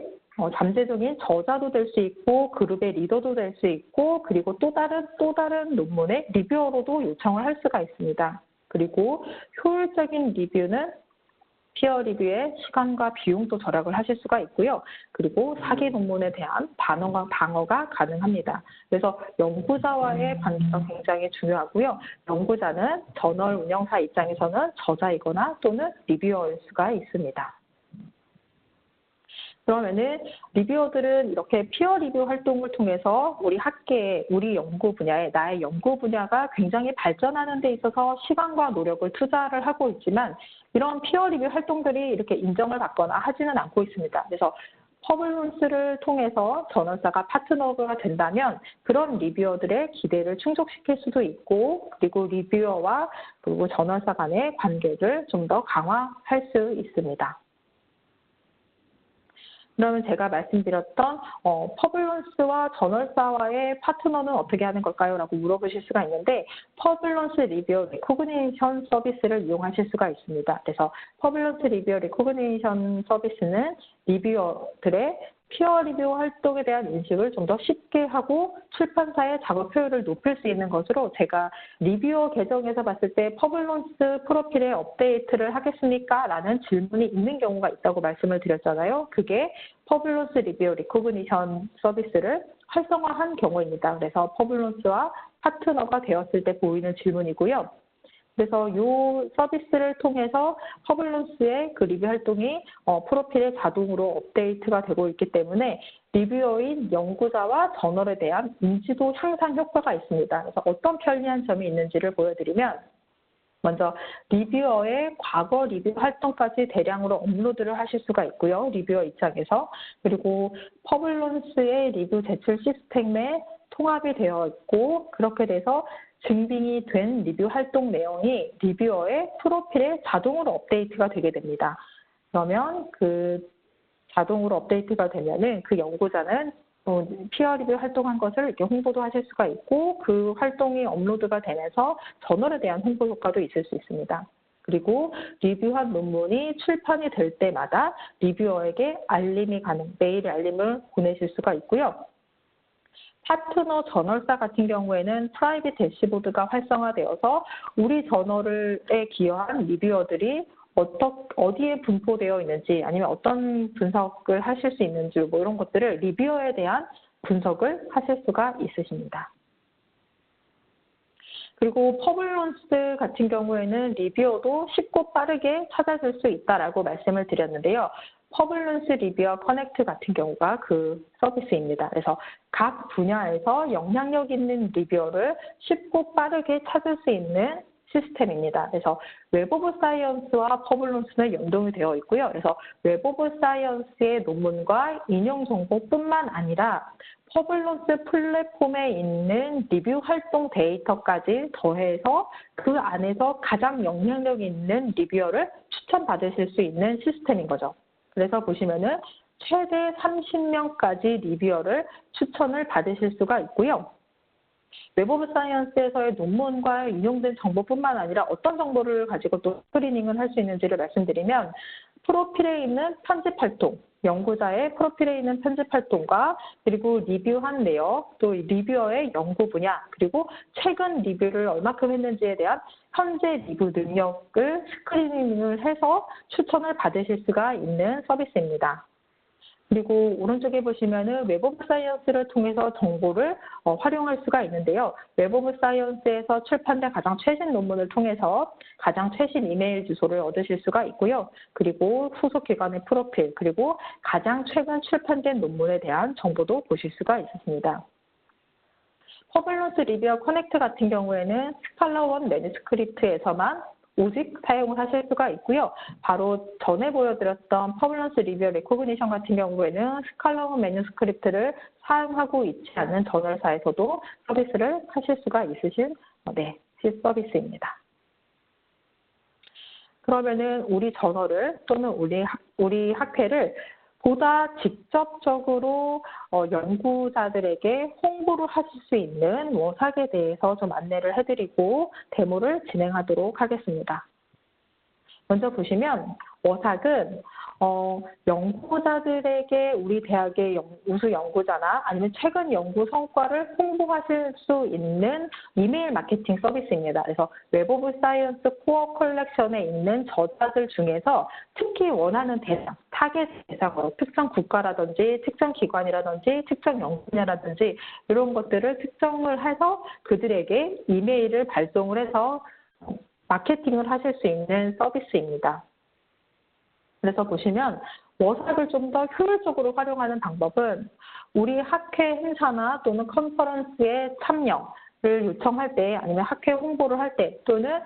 잠재적인 저자도 될 수 있고 그룹의 리더도 될 수 있고 그리고 또 다른 논문의 리뷰어로도 요청을 할 수가 있습니다. 그리고 효율적인 리뷰는 피어 리뷰의 시간과 비용도 절약을 하실 수가 있고요. 그리고 사기 논문에 대한 방어가 가능합니다. 그래서 연구자와의 관계가 굉장히 중요하고요. 연구자는 저널 운영사 입장에서는 저자이거나 또는 리뷰어일 수가 있습니다. 그러면은 리뷰어들은 이렇게 피어 리뷰 활동을 통해서 우리 학계에, 우리 연구 분야에, 나의 연구 분야가 굉장히 발전하는 데 있어서 시간과 노력을 투자를 하고 있지만 이런 피어 리뷰 활동들이 이렇게 인정을 받거나 하지는 않고 있습니다. 그래서 퍼블런스를 통해서 저널사가 파트너가 된다면 그런 리뷰어들의 기대를 충족시킬 수도 있고, 그리고 리뷰어와 그리고 저널사 간의 관계를 좀 더 강화할 수 있습니다. 그러면 제가 말씀드렸던 퍼블런스와 저널사와의 파트너는 어떻게 하는 걸까요? 라고 물어보실 수가 있는데, 퍼블런스 리뷰어 리코그니션 서비스를 이용하실 수가 있습니다. 그래서 퍼블런스 리뷰어 리코그니션 서비스는 리뷰어들의 피어 리뷰 활동에 대한 인식을 좀 더 쉽게 하고 출판사의 작업 효율을 높일 수 있는 것으로, 제가 리뷰어 계정에서 봤을 때 퍼블런스 프로필에 업데이트를 하겠습니까? 라는 질문이 있는 경우가 있다고 말씀을 드렸잖아요. 그게 퍼블런스 리뷰어 리코그니션 서비스를 활성화한 경우입니다. 그래서 퍼블런스와 파트너가 되었을 때 보이는 질문이고요. 그래서 이 서비스를 통해서 퍼블런스의 그 리뷰 활동이 프로필에 자동으로 업데이트가 되고 있기 때문에 리뷰어인 연구자와 저널에 대한 인지도 향상 효과가 있습니다. 그래서 어떤 편리한 점이 있는지를 보여드리면, 먼저 리뷰어의 과거 리뷰 활동까지 대량으로 업로드를 하실 수가 있고요. 리뷰어 입장에서. 그리고 퍼블런스의 리뷰 제출 시스템에 통합이 되어 있고, 그렇게 돼서 증빙이 된 리뷰 활동 내용이 리뷰어의 프로필에 자동으로 업데이트가 되게 됩니다. 그러면 그 자동으로 업데이트가 되면은 그 연구자는 피어 리뷰 활동한 것을 이렇게 홍보도 하실 수가 있고, 그 활동이 업로드가 되면서 저널에 대한 홍보 효과도 있을 수 있습니다. 그리고 리뷰한 논문이 출판이 될 때마다 리뷰어에게 알림이 메일 알림을 보내실 수가 있고요. 파트너 저널사 같은 경우에는 프라이빗 대시보드가 활성화되어서 우리 저널에 기여한 리뷰어들이 어디에 분포되어 있는지, 아니면 어떤 분석을 하실 수 있는지, 뭐 이런 것들을 리뷰어에 대한 분석을 하실 수가 있으십니다. 그리고 퍼블런스 같은 경우에는 리뷰어도 쉽고 빠르게 찾아줄 수 있다라고 말씀을 드렸는데요. 퍼블런스 리뷰어 커넥트 같은 경우가 그 서비스입니다. 그래서 각 분야에서 영향력 있는 리뷰어를 쉽고 빠르게 찾을 수 있는 시스템입니다. 그래서 웹 오브 사이언스와 퍼블런스는 연동이 되어 있고요. 그래서 웹 오브 사이언스의 논문과 인용 정보뿐만 아니라 퍼블런스 플랫폼에 있는 리뷰 활동 데이터까지 더해서 그 안에서 가장 영향력 있는 리뷰어를 추천받으실 수 있는 시스템인 거죠. 그래서 보시면은 최대 30명까지 리뷰어를 추천을 받으실 수가 있고요. 웹 오브 사이언스에서의 논문과 인용된 정보뿐만 아니라 어떤 정보를 가지고 또 스크리닝을 할 수 있는지를 말씀드리면, 프로필에 있는 편집 활동, 연구자의 프로필에 있는 편집 활동과 그리고 리뷰한 내역, 또 리뷰어의 연구 분야, 그리고 최근 리뷰를 얼마큼 했는지에 대한 현재 리뷰 능력을 스크리닝을 해서 추천을 받으실 수가 있는 서비스입니다. 그리고 오른쪽에 보시면은 웹 오브 사이언스를 통해서 정보를 활용할 수가 있는데요. 웹 오브 사이언스에서 출판된 가장 최신 논문을 통해서 가장 최신 이메일 주소를 얻으실 수가 있고요. 그리고 후속 기관의 프로필, 그리고 가장 최근 출판된 논문에 대한 정보도 보실 수가 있습니다. 퍼블런스 리뷰어 커넥트 같은 경우에는 스칼라원 매뉴스크립트에서만 오직 사용을 하실 수가 있고요. 바로 전에 보여드렸던 퍼블런스 리뷰어 레코그니션 같은 경우에는 스칼라원 매뉴스크립트를 사용하고 있지 않은 저널사에서도 서비스를 하실 수가 있으신 서비스입니다. 그러면은 우리 저널을 또는 우리 학회를 보다 직접적으로 연구자들에게 홍보를 하실 수 있는 워삭에 대해서 좀 안내를 해드리고 데모를 진행하도록 하겠습니다. 먼저 보시면 워삭은 연구자들에게 우리 대학의 우수 연구자나 아니면 최근 연구 성과를 홍보하실 수 있는 이메일 마케팅 서비스입니다. 그래서 웹 오브 사이언스 코어 컬렉션에 있는 저자들 중에서 특히 원하는 대상, 타겟 대상으로 특정 국가라든지 특정 기관이라든지 특정 연구자라든지 이런 것들을 특정을 해서 그들에게 이메일을 발송을 해서 마케팅을 하실 수 있는 서비스입니다. 그래서 보시면 워삭을 좀 더 효율적으로 활용하는 방법은 우리 학회 행사나 또는 컨퍼런스에 참여를 요청할 때 아니면 학회 홍보를 할 때 또는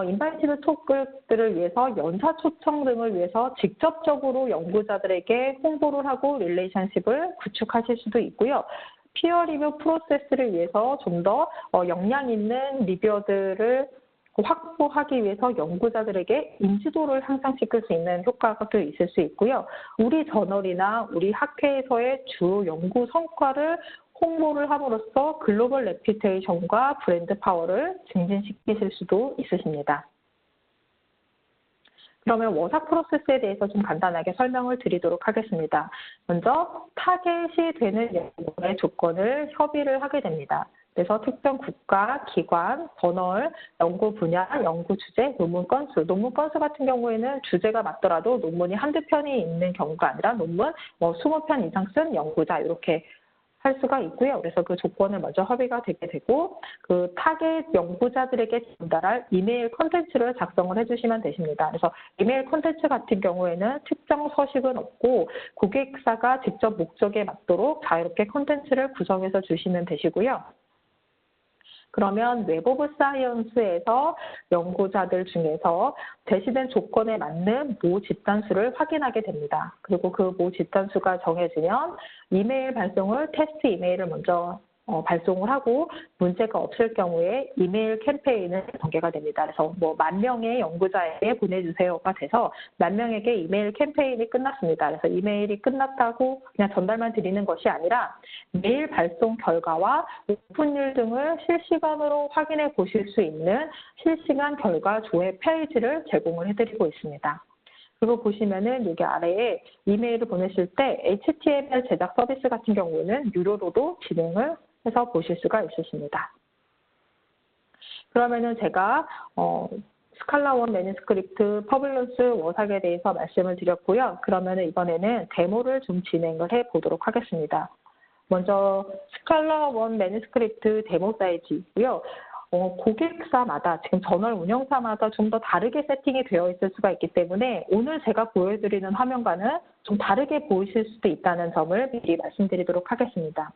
인바이티드 토크들을 위해서 연사 초청 등을 위해서 직접적으로 연구자들에게 홍보를 하고 릴레이션십을 구축하실 수도 있고요. 피어 리뷰 프로세스를 위해서 좀 더 역량 있는 리뷰어들을 확보하기 위해서 연구자들에게 인지도를 향상시킬 수 있는 효과가 또 있을 수 있고요. 우리 저널이나 우리 학회에서의 주 연구 성과를 홍보를 함으로써 글로벌 레퓨테이션과 브랜드 파워를 증진시키실 수도 있으십니다. 그러면 워삭 프로세스에 대해서 좀 간단하게 설명을 드리도록 하겠습니다. 먼저 타겟이 되는 연구의 조건을 협의를 하게 됩니다. 그래서 특정 국가, 기관, 저널, 연구 분야, 연구 주제, 논문 건수. 논문 건수 같은 경우에는 주제가 맞더라도 논문이 한두 편이 있는 경우가 아니라 논문 20편 이상 쓴 연구자 이렇게 할 수가 있고요. 그래서 그 조건을 먼저 협의가 되게 되고 그 타겟 연구자들에게 전달할 이메일 콘텐츠를 작성을 해주시면 되십니다. 그래서 이메일 콘텐츠 같은 경우에는 특정 서식은 없고 고객사가 직접 목적에 맞도록 자유롭게 콘텐츠를 구성해서 주시면 되시고요. 그러면 웹 오브 사이언스에서 연구자들 중에서 제시된 조건에 맞는 모 집단수를 확인하게 됩니다. 그리고 그 모 집단수가 정해지면 이메일 발송을 테스트 이메일을 먼저 발송을 하고 문제가 없을 경우에 이메일 캠페인을 전개가 됩니다. 그래서 10,000명의 연구자에게 보내주세요가 돼서 10,000명에게 이메일 캠페인이 끝났습니다. 그래서 이메일이 끝났다고 그냥 전달만 드리는 것이 아니라 메일 발송 결과와 오픈율 등을 실시간으로 확인해 보실 수 있는 실시간 결과 조회 페이지를 제공을 해드리고 있습니다. 그리고 보시면은 여기 아래에 이메일을 보내실 때 HTML 제작 서비스 같은 경우는 유료로도 진행을 해서 보실 수가 있으십니다. 그러면은 제가 스칼라1 매니스크립트 퍼블런스 워삭에 대해서 말씀을 드렸고요. 그러면은 이번에는 데모를 좀 진행을 해 보도록 하겠습니다. 먼저 스칼라1 매니스크립트 데모 사이트이고요. 고객사마다 지금 저널 운영사마다 좀 더 다르게 세팅이 되어 있을 수가 있기 때문에 오늘 제가 보여드리는 화면과는 좀 다르게 보이실 수도 있다는 점을 미리 말씀드리도록 하겠습니다.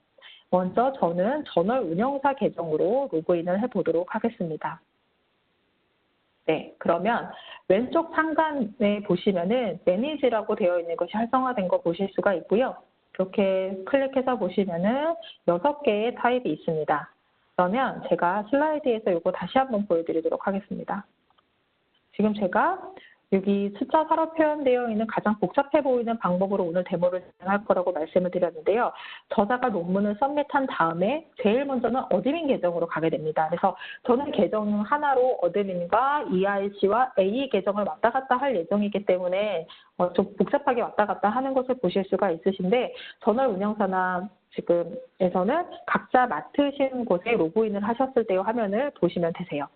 먼저 저는 저널 운영사 계정으로 로그인을 해보도록 하겠습니다. 네, 그러면 왼쪽 상단에 보시면은 매니지라고 되어 있는 것이 활성화된 거 보실 수가 있고요. 이렇게 클릭해서 보시면은 6개의 타입이 있습니다. 그러면 제가 슬라이드에서 이거 다시 한번 보여드리도록 하겠습니다. 지금 제가 여기 숫자사로 표현되어 있는 가장 복잡해 보이는 방법으로 오늘 데모를 진행할 거라고 말씀을 드렸는데요. 저자가 논문을 서밋한 다음에 제일 먼저는 어드민 계정으로 가게 됩니다. 그래서 저는 계정 하나로 어드민과 ERC와 A 계정을 왔다 갔다 할 예정이기 때문에 좀 복잡하게 왔다 갔다 하는 것을 보실 수가 있으신데 저널 운영사나 지금에서는 각자 맡으신 곳에 로그인을 하셨을 때의 화면을 보시면 되세요.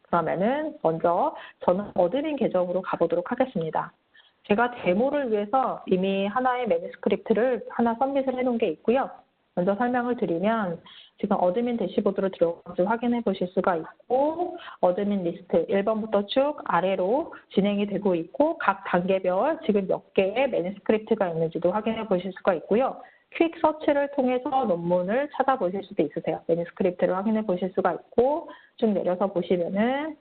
그러면은 먼저 저는 어드민 계정으로 가보도록 하겠습니다. 제가 데모를 위해서 이미 하나의 매니스크립트를 하나 서밋을 해놓은 게 있고요. 먼저 설명을 드리면 지금 어드민 대시보드로 들어가서 확인해 보실 수가 있고 어드민 리스트 1번부터 쭉 아래로 진행이 되고 있고 각 단계별 지금 몇 개의 매니스크립트가 있는지도 확인해 보실 수가 있고요. 퀵 서치를 통해서 논문을 찾아보실 수도 있으세요. 매니스크립트를 확인해 보실 수가 있고 쭉 내려서 보시면은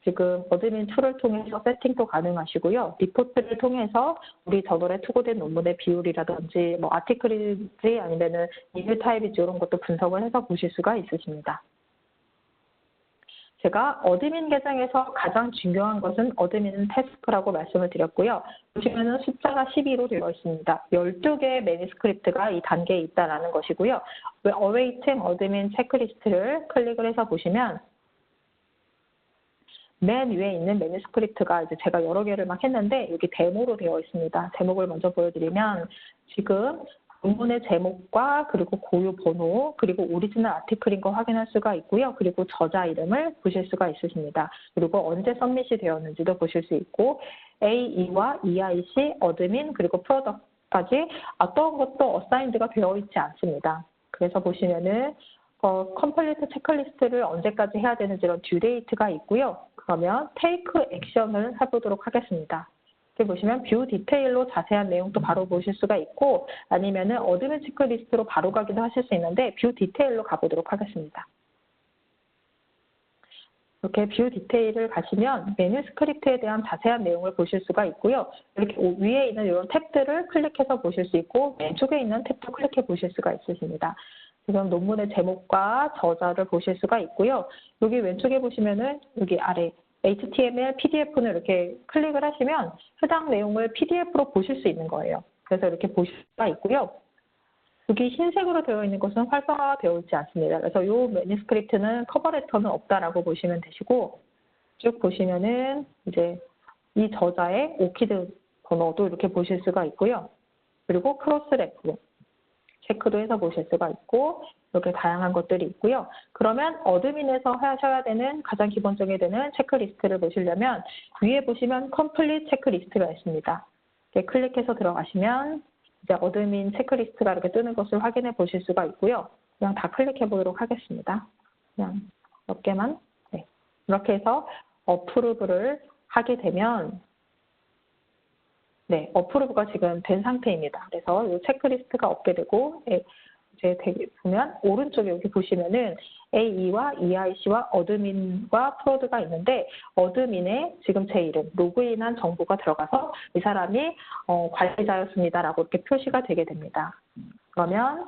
지금 어드민 툴을 통해서 세팅도 가능하시고요. 리포트를 통해서 우리 저널에 투고된 논문의 비율이라든지 아티클인지 아니면은 이메일 타입인지 이런 것도 분석을 해서 보실 수가 있으십니다. 제가 어드민 계정에서 가장 중요한 것은 어드민 태스크라고 말씀을 드렸고요. 보시면은 숫자가 12로 되어 있습니다. 12개의 매니스크립트가 이 단계에 있다는 것이고요. 어웨이팅 어드민 체크리스트를 클릭을 해서 보시면 맨 위에 있는 매뉴스크립트가 이제 제가 여러 개를 막 했는데 여기 데모로 되어 있습니다. 제목을 먼저 보여드리면 지금 논문의 제목과 그리고 고유 번호 그리고 오리지널 아티클인 거 확인할 수가 있고요. 그리고 저자 이름을 보실 수가 있으십니다. 그리고 언제 서밋이 되었는지도 보실 수 있고 AE와 EIC, 어드민 그리고 프로덕트까지 어떤 것도 어사인드가 되어 있지 않습니다. 그래서 보시면은 컴플리트 체크리스트를 언제까지 해야 되는지 이런 듀데이트가 있고요. 그러면 테이크 액션을 해보도록 하겠습니다. 이렇게 보시면 뷰 디테일로 자세한 내용도 바로 보실 수가 있고 아니면은 어드민 체크리스트로 바로 가기도 하실 수 있는데 뷰 디테일로 가보도록 하겠습니다. 이렇게 뷰 디테일을 가시면 매뉴스크립트에 대한 자세한 내용을 보실 수가 있고요. 이렇게 위에 있는 이런 탭들을 클릭해서 보실 수 있고 왼쪽에 있는 탭도 클릭해 보실 수가 있으십니다. 지금 논문의 제목과 저자를 보실 수가 있고요. 여기 왼쪽에 보시면은 여기 아래 HTML, PDF는 이렇게 클릭을 하시면 해당 내용을 PDF로 보실 수 있는 거예요. 그래서 이렇게 보실 수가 있고요. 여기 흰색으로 되어 있는 것은 활성화가 되어 있지 않습니다. 그래서 이 매뉴스크립트는 커버레터는 없다라고 보시면 되시고 쭉 보시면은 이제 이 저자의 오키드 번호도 이렇게 보실 수가 있고요. 그리고 크로스 레프 체크도 해서 보실 수가 있고 이렇게 다양한 것들이 있고요. 그러면 어드민에서 하셔야 되는 가장 기본적인 되는 체크리스트를 보시려면 위에 보시면 컴플릿 체크리스트가 있습니다. 이렇게 클릭해서 들어가시면 이제 어드민 체크리스트가 이렇게 뜨는 것을 확인해 보실 수가 있고요. 그냥 다 클릭해 보도록 하겠습니다. 그냥 몇 개만. 네. 이렇게 해서 어프로브를 하게 되면 네, 어프로브가 지금 된 상태입니다. 그래서 이 체크리스트가 없게 되고 이제 보면 오른쪽에 여기 보시면은 AE와 EIC와 어드민과 프로드가 있는데 어드민에 지금 제 이름, 로그인한 정보가 들어가서 이 사람이 관리자였습니다라고 이렇게 표시가 되게 됩니다. 그러면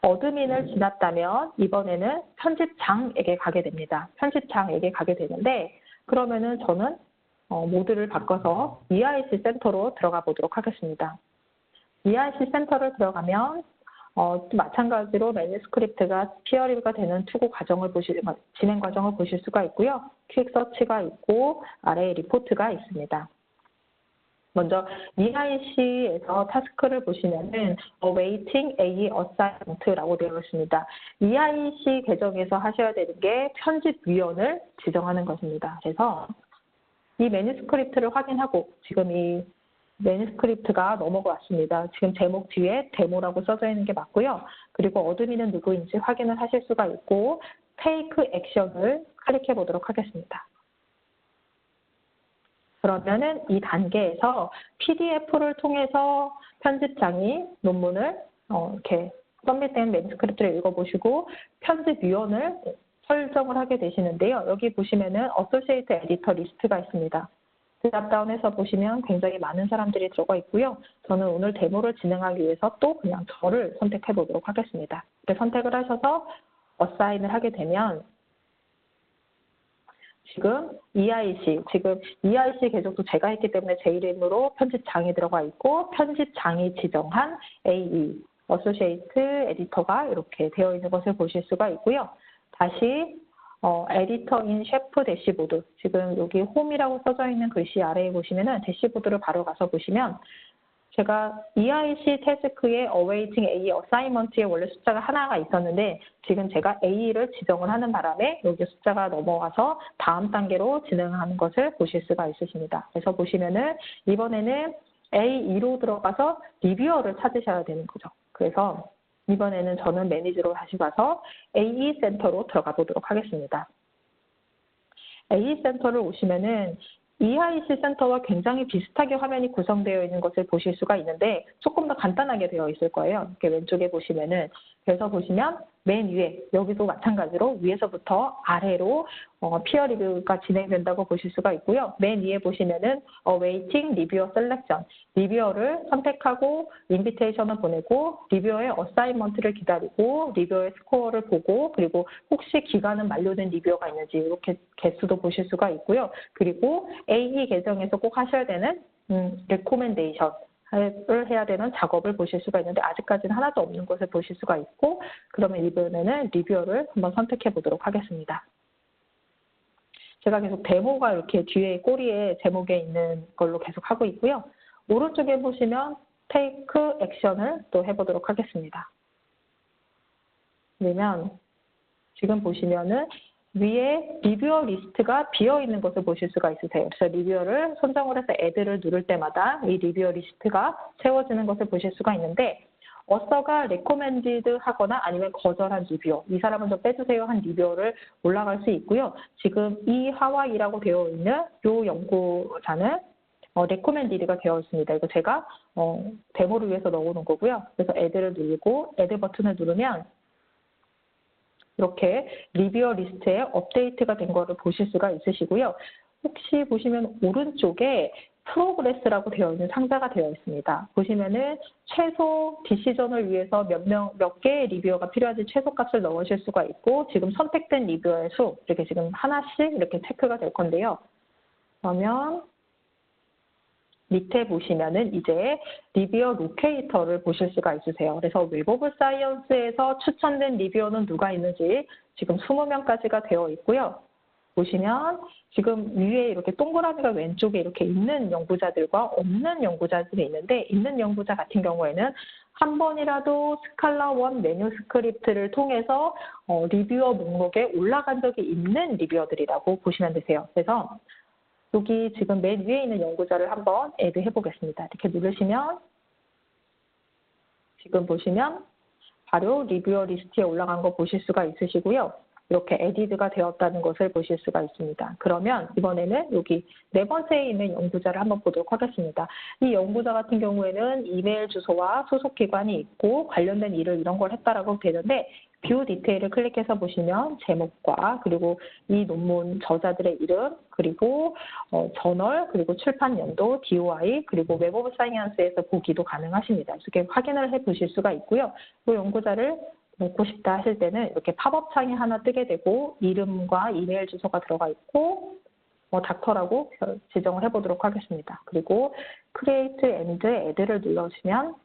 어드민을 지났다면 이번에는 편집장에게 가게 됩니다. 편집장에게 가게 되는데 그러면은 저는 모드를 바꿔서 EIC 센터로 들어가 보도록 하겠습니다. EIC 센터를 들어가면 마찬가지로 매뉴스크립트가 피어리뷰가 되는 투구 과정을 진행 과정을 보실 수가 있고요. 퀵 서치가 있고 아래에 리포트가 있습니다. 먼저 EIC에서 타스크를 보시면은 Awaiting A Assignment라고 되어 있습니다. EIC 계정에서 하셔야 되는 게 편집위원을 지정하는 것입니다. 그래서 이 매뉴스크립트를 확인하고 지금 이 매뉴스크립트가 넘어갔습니다. 지금 제목 뒤에 데모라고 써져 있는 게 맞고요. 그리고 어드민은 누구인지 확인을 하실 수가 있고 테이크 액션을 클릭해 보도록 하겠습니다. 그러면은 이 단계에서 PDF를 통해서 편집장이 논문을 이렇게 서밋된 매뉴스크립트를 읽어보시고 편집위원을 설정을 하게 되시는데요. 여기 보시면은 어소시에이트 에디터 리스트가 있습니다. 드랍다운해서 보시면 굉장히 많은 사람들이 들어가 있고요. 저는 오늘 데모를 진행하기 위해서 또 그냥 저를 선택해 보도록 하겠습니다. 이렇게 선택을 하셔서 어사인을 하게 되면 지금 EIC 계정도 제가 했기 때문에 제 이름으로 편집장이 들어가 있고 편집장이 지정한 AE, 어소시에이트 에디터가 이렇게 되어 있는 것을 보실 수가 있고요. 다시 에디터인 셰프 대시보드, 지금 여기 홈이라고 써져 있는 글씨 아래에 보시면은 대시보드를 바로 가서 보시면 제가 EIC 태스크에 Awaiting A Assignment에 원래 숫자가 하나가 있었는데 지금 제가 A를 지정을 하는 바람에 여기 숫자가 넘어가서 다음 단계로 진행하는 것을 보실 수가 있으십니다. 그래서 보시면은 이번에는 A2로 들어가서 리뷰어를 찾으셔야 되는 거죠. 그래서 이번에는 저는 매니저로 다시 가서 AE 센터로 들어가 보도록 하겠습니다. AE 센터를 오시면은 EIC 센터와 굉장히 비슷하게 화면이 구성되어 있는 것을 보실 수가 있는데 조금 더 간단하게 되어 있을 거예요. 이렇게 왼쪽에 보시면은 그래서 보시면 맨 위에 여기도 마찬가지로 위에서부터 아래로 피어 리뷰가 진행된다고 보실 수가 있고요. 맨 위에 보시면은 Awaiting Reviewer Selection, 리뷰어를 선택하고 인비테이션을 보내고 리뷰어의 어사인먼트를 기다리고 리뷰어의 스코어를 보고 그리고 혹시 기간은 만료된 리뷰어가 있는지 이렇게 개수도 보실 수가 있고요. 그리고 AE 계정에서 꼭 하셔야 되는 레코멘데이션 을 해야 되는 작업을 보실 수가 있는데 아직까지는 하나도 없는 것을 보실 수가 있고 그러면 이번에는 리뷰어를 한번 선택해 보도록 하겠습니다. 제가 계속 데모가 이렇게 뒤에 꼬리에 제목에 있는 걸로 계속 하고 있고요. 오른쪽에 보시면 테이크 액션을 또 해보도록 하겠습니다. 그러면 지금 보시면은 위에 리뷰어 리스트가 비어 있는 것을 보실 수가 있으세요. 그래서 리뷰어를 선정을 해서 애드를 누를 때마다 이 리뷰어 리스트가 채워지는 것을 보실 수가 있는데 어서가 레코멘디드 하거나 아니면 거절한 리뷰어, 이 사람은 좀 빼주세요 한 리뷰어를 올라갈 수 있고요. 지금 이 하와이라고 되어 있는 이 연구자는 레코멘디드가 되어 있습니다. 이거 제가 데모를 위해서 넣어놓은 거고요. 그래서 애드를 누르고 애드 버튼을 누르면 이렇게 리뷰어 리스트에 업데이트가 된 거를 보실 수가 있으시고요. 혹시 보시면 오른쪽에 프로그레스라고 되어 있는 상자가 되어 있습니다. 보시면은 최소 디시전을 위해서 몇 개의 리뷰어가 필요한지 최소값을 넣으실 수가 있고 지금 선택된 리뷰어의 수 이렇게 지금 하나씩 이렇게 체크가 될 건데요. 그러면 밑에 보시면은 이제 리뷰어 로케이터를 보실 수가 있으세요. 그래서 웹 오브 사이언스에서 추천된 리뷰어는 누가 있는지 지금 20명까지가 되어 있고요. 보시면 지금 위에 이렇게 동그라미가 왼쪽에 이렇게 있는 연구자들과 없는 연구자들이 있는데 있는 연구자 같은 경우에는 한 번이라도 스칼라 1 매뉴스크립트를 통해서 리뷰어 목록에 올라간 적이 있는 리뷰어들이라고 보시면 되세요. 그래서 여기 지금 맨 위에 있는 연구자를 한번 애드 해보겠습니다. 이렇게 누르시면 지금 보시면 바로 리뷰어 리스트에 올라간 거 보실 수가 있으시고요. 이렇게 에디드가 되었다는 것을 보실 수가 있습니다. 그러면 이번에는 여기 네 번째에 있는 연구자를 한번 보도록 하겠습니다. 이 연구자 같은 경우에는 이메일 주소와 소속 기관이 있고 관련된 일을 이런 걸 했다라고 되는데 뷰 디테일을 클릭해서 보시면 제목과 그리고 이 논문 저자들의 이름 그리고 저널 그리고 출판 연도 DOI 그리고 웹 오브 사이언스에서 보기도 가능하십니다. 이렇게 확인을 해 보실 수가 있고요. 이 연구자를 묻고 싶다 하실 때는 이렇게 팝업 창이 하나 뜨게 되고 이름과 이메일 주소가 들어가 있고 닥터라고 지정을 해보도록 하겠습니다. 그리고 Create and Add를 눌러주시면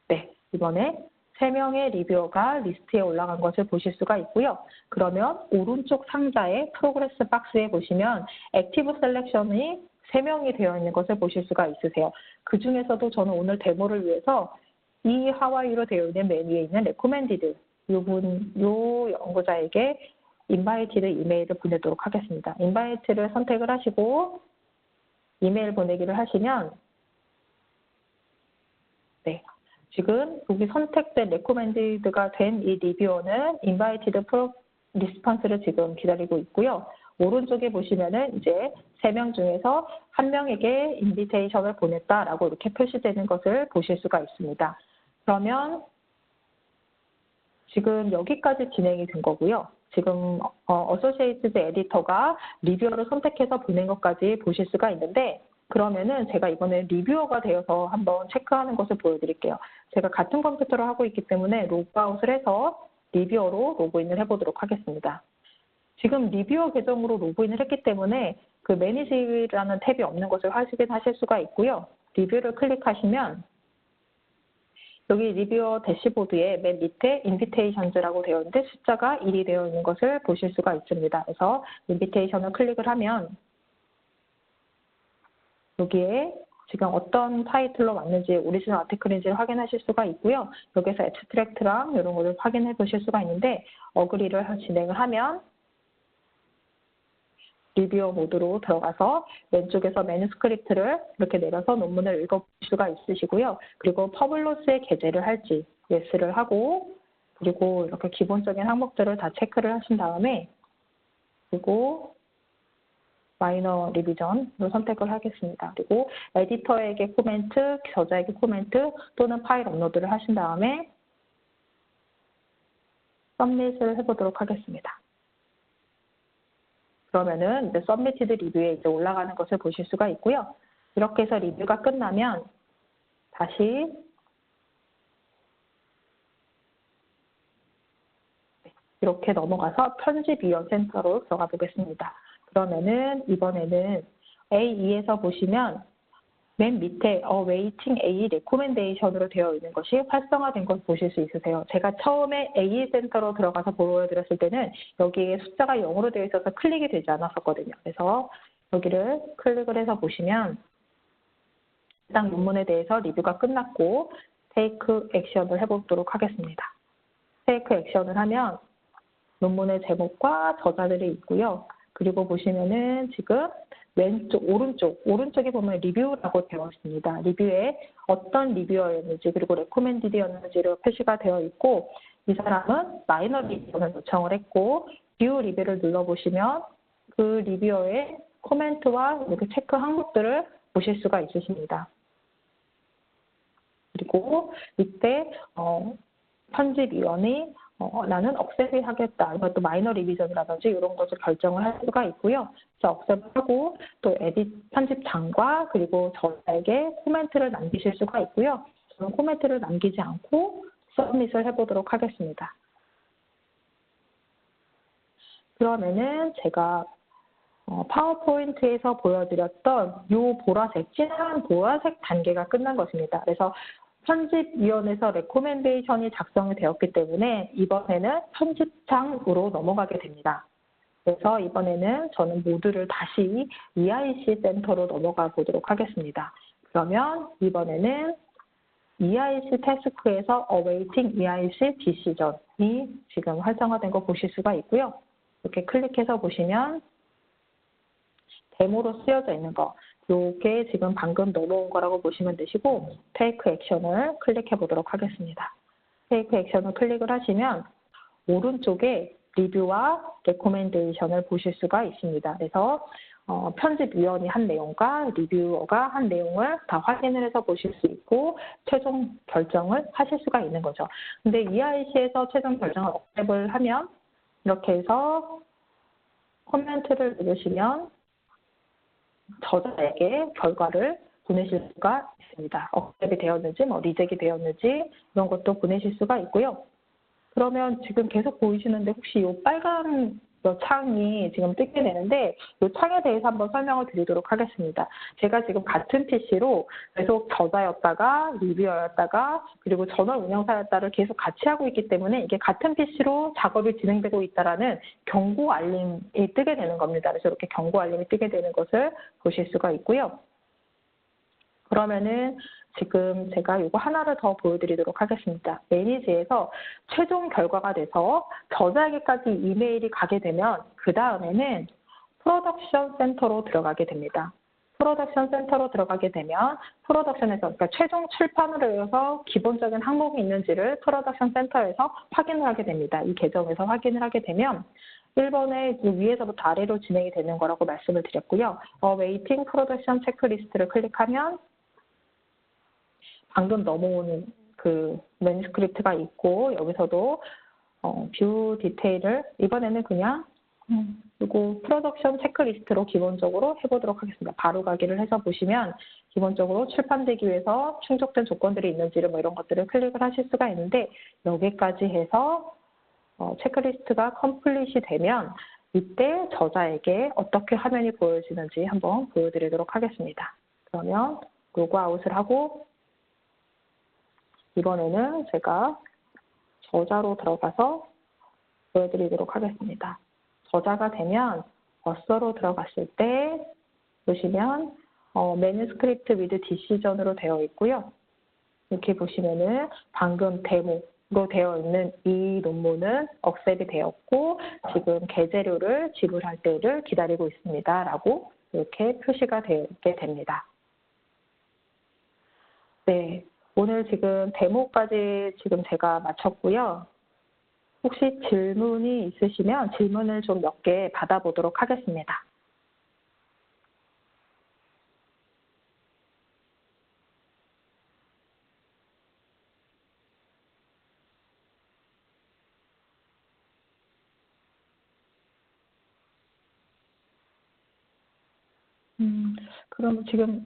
네, 이번에 3명의 리뷰어가 리스트에 올라간 것을 보실 수가 있고요. 그러면 오른쪽 상자의 프로그레스 박스에 보시면 액티브 셀렉션이 3명이 되어 있는 것을 보실 수가 있으세요. 그 중에서도 저는 오늘 데모를 위해서 이 하와이로 되어 있는 메뉴에 있는 레코멘디드 요 연구자에게 인바이티드 이메일을 보내도록 하겠습니다. 인바이트를 선택을 하시고 이메일 보내기를 하시면 네, 지금 여기 선택된 레코멘디드가 된 이 리뷰어는 인바이티드 리스폰스를 지금 기다리고 있고요. 오른쪽에 보시면은 이제 3명 중에서 1명에게 인비테이션을 보냈다라고 이렇게 표시되는 것을 보실 수가 있습니다. 그러면 지금 여기까지 진행이 된 거고요. 지금 어소시에이티드 에디터가 리뷰어를 선택해서 보낸 것까지 보실 수가 있는데 그러면은 제가 이번에 리뷰어가 되어서 한번 체크하는 것을 보여드릴게요. 제가 같은 컴퓨터로 하고 있기 때문에 로그아웃을 해서 리뷰어로 로그인을 해보도록 하겠습니다. 지금 리뷰어 계정으로 로그인을 했기 때문에 그 매니지라는 탭이 없는 것을 확인하실 수가 있고요. 리뷰를 클릭하시면 여기 리뷰어 대시보드의 맨 밑에 인비테이션즈라고 되어 있는데 숫자가 1이 되어 있는 것을 보실 수가 있습니다. 그래서 인비테이션을 클릭을 하면 여기에 지금 어떤 타이틀로 왔는지 오리지널 아티클인지를 확인하실 수가 있고요. 여기서 앱스트랙트랑 이런 것을 확인해 보실 수가 있는데 어그리를 진행을 하면 리뷰어 모드로 들어가서 왼쪽에서 매뉴스크립트를 이렇게 내려서 논문을 읽어볼 수가 있으시고요. 그리고 퍼블로스에 게재를 할지 예스를 하고 그리고 이렇게 기본적인 항목들을 다 체크를 하신 다음에 그리고 마이너 리비전을 선택을 하겠습니다. 그리고 에디터에게 코멘트, 저자에게 코멘트 또는 파일 업로드를 하신 다음에 서밋을 해보도록 하겠습니다. 그러면은 이제 서미티드 리뷰에 이제 올라가는 것을 보실 수가 있고요. 이렇게 해서 리뷰가 끝나면 다시 이렇게 넘어가서 편집 위원 센터로 들어가 보겠습니다. 그러면은 이번에는 A2에서 보시면 맨 밑에 awaiting A recommendation으로 되어 있는 것이 활성화된 걸 보실 수 있으세요. 제가 처음에 A 센터로 들어가서 보여드렸을 때는 여기에 숫자가 0으로 되어 있어서 클릭이 되지 않았었거든요. 그래서 여기를 클릭을 해서 보시면 해당 논문에 대해서 리뷰가 끝났고 테이크 액션을 해보도록 하겠습니다. 테이크 액션을 하면 논문의 제목과 저자들이 있고요. 그리고 보시면은 지금 오른쪽에 보면 리뷰라고 되어 있습니다. 리뷰에 어떤 리뷰어였는지 그리고 레코멘디드였는지로 표시가 되어 있고 이 사람은 마이너 리뷰를 요청을 했고 뷰 리뷰를 눌러보시면 그 리뷰어의 코멘트와 이렇게 체크 항목들을 보실 수가 있으십니다. 그리고 이때 편집위원이 나는 억셉을 하겠다. 아니면 또 마이너 리비전이라든지 이런 것을 결정을 할 수가 있고요. 그래서 억셉을 하고 또 에딧 편집장과 그리고 저에게 코멘트를 남기실 수가 있고요. 저는 코멘트를 남기지 않고 서밋을 해보도록 하겠습니다. 그러면은 제가 파워포인트에서 보여드렸던 이 보라색, 진한 보라색 단계가 끝난 것입니다. 그래서 편집위원회에서 레코멘데이션이 작성이 되었기 때문에 이번에는 편집장으로 넘어가게 됩니다. 그래서 이번에는 저는 모두를 다시 EIC 센터로 넘어가 보도록 하겠습니다. 그러면 이번에는 EIC 태스크에서 Awaiting EIC Decision이 지금 활성화된 거 보실 수가 있고요. 이렇게 클릭해서 보시면 데모로 쓰여져 있는 거, 요게 지금 방금 넘어온 거라고 보시면 되시고 테이크 액션을 클릭해 보도록 하겠습니다. 테이크 액션을 클릭을 하시면 오른쪽에 리뷰와 레코멘데이션을 보실 수가 있습니다. 그래서 편집위원이 한 내용과 리뷰어가 한 내용을 다 확인을 해서 보실 수 있고 최종 결정을 하실 수가 있는 거죠. 근데 EIC에서 최종 결정을 억셉을 하면 이렇게 해서 코멘트를 누르시면 저자에게 결과를 보내실 수가 있습니다. 억셉이 되었는지, 리젝이 되었는지 이런 것도 보내실 수가 있고요. 그러면 지금 계속 보이시는데 혹시 이 빨간 창이 지금 뜨게 되는데 이 창에 대해서 한번 설명을 드리도록 하겠습니다. 제가 지금 같은 PC로 계속 저자였다가 리뷰어였다가 그리고 저널 운영사였다를 계속 같이 하고 있기 때문에 이게 같은 PC로 작업이 진행되고 있다라는 경고 알림이 뜨게 되는 겁니다. 그래서 이렇게 경고 알림이 뜨게 되는 것을 보실 수가 있고요. 그러면은 지금 제가 이거 하나를 더 보여드리도록 하겠습니다. 매니지에서 최종 결과가 돼서 저자에게까지 이메일이 가게 되면 그 다음에는 프로덕션 센터로 들어가게 됩니다. 프로덕션 센터로 들어가게 되면 프로덕션에서 그러니까 최종 출판을 위해서 기본적인 항목이 있는지를 프로덕션 센터에서 확인을 하게 됩니다. 이 계정에서 확인을 하게 되면 1번에 위에서부터 아래로 진행이 되는 거라고 말씀을 드렸고요. Awaiting Production 체크리스트를 클릭하면 방금 넘어오는 그 매니스크립트가 있고 여기서도 뷰 디테일을 이번에는 그냥 그리고 프로덕션 체크리스트로 기본적으로 해보도록 하겠습니다. 바로 가기를 해서 보시면 기본적으로 출판되기 위해서 충족된 조건들이 있는지를 이런 것들을 클릭을 하실 수가 있는데 여기까지 해서 체크리스트가 컴플릿이 되면 이때 저자에게 어떻게 화면이 보여지는지 한번 보여드리도록 하겠습니다. 그러면 로그아웃을 하고 이번에는 제가 저자로 들어가서 보여드리도록 하겠습니다. 저자가 되면 어서로 들어갔을 때 보시면 매니스크립트 위드 디시전으로 되어 있고요. 이렇게 보시면은 방금 데모로 되어 있는 이 논문은 억셉이 되었고 지금 계재료를 지불할 때를 기다리고 있습니다. 라고 이렇게 표시가 되게 됩니다. 네. 오늘 지금 데모까지 지금 제가 마쳤고요. 혹시 질문이 있으시면 질문을 좀 몇 개 받아보도록 하겠습니다. 그럼 지금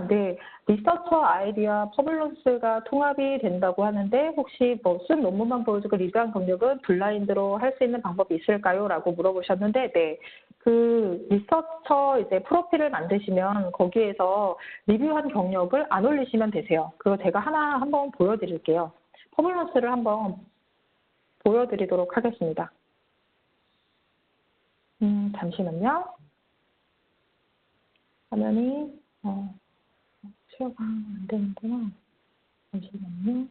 네. 리서처 아이디와 퍼블런스가 통합이 된다고 하는데 혹시 쓴 논문만 보여주고 리뷰한 경력은 블라인드로 할 수 있는 방법이 있을까요? 라고 물어보셨는데 네. 그 리서처 이제 프로필을 만드시면 거기에서 리뷰한 경력을 안 올리시면 되세요. 그거 제가 하나 한번 보여드릴게요. 퍼블런스를 한번 보여드리도록 하겠습니다. 잠시만요. 화면이 쉐어가 안 되는구나. 잠시만요.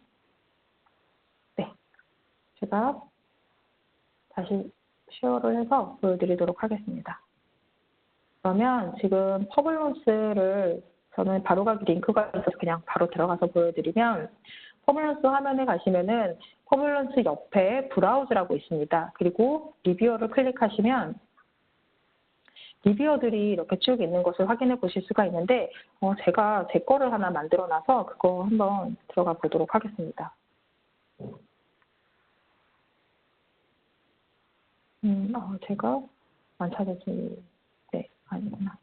네, 제가 다시 쉐어를 해서 보여드리도록 하겠습니다. 그러면 지금 퍼블런스를 저는 바로가기 링크가 있어서 그냥 바로 들어가서 보여드리면 퍼블런스 화면에 가시면은 퍼블런스 옆에 브라우즈라고 있습니다. 그리고 리뷰어를 클릭하시면 리뷰어들이 이렇게 쭉 있는 것을 확인해 보실 수가 있는데 제가 제 거를 하나 만들어 놔서 그거 한번 들어가 보도록 하겠습니다. 제가 안 찾아지, 네, 아니구나.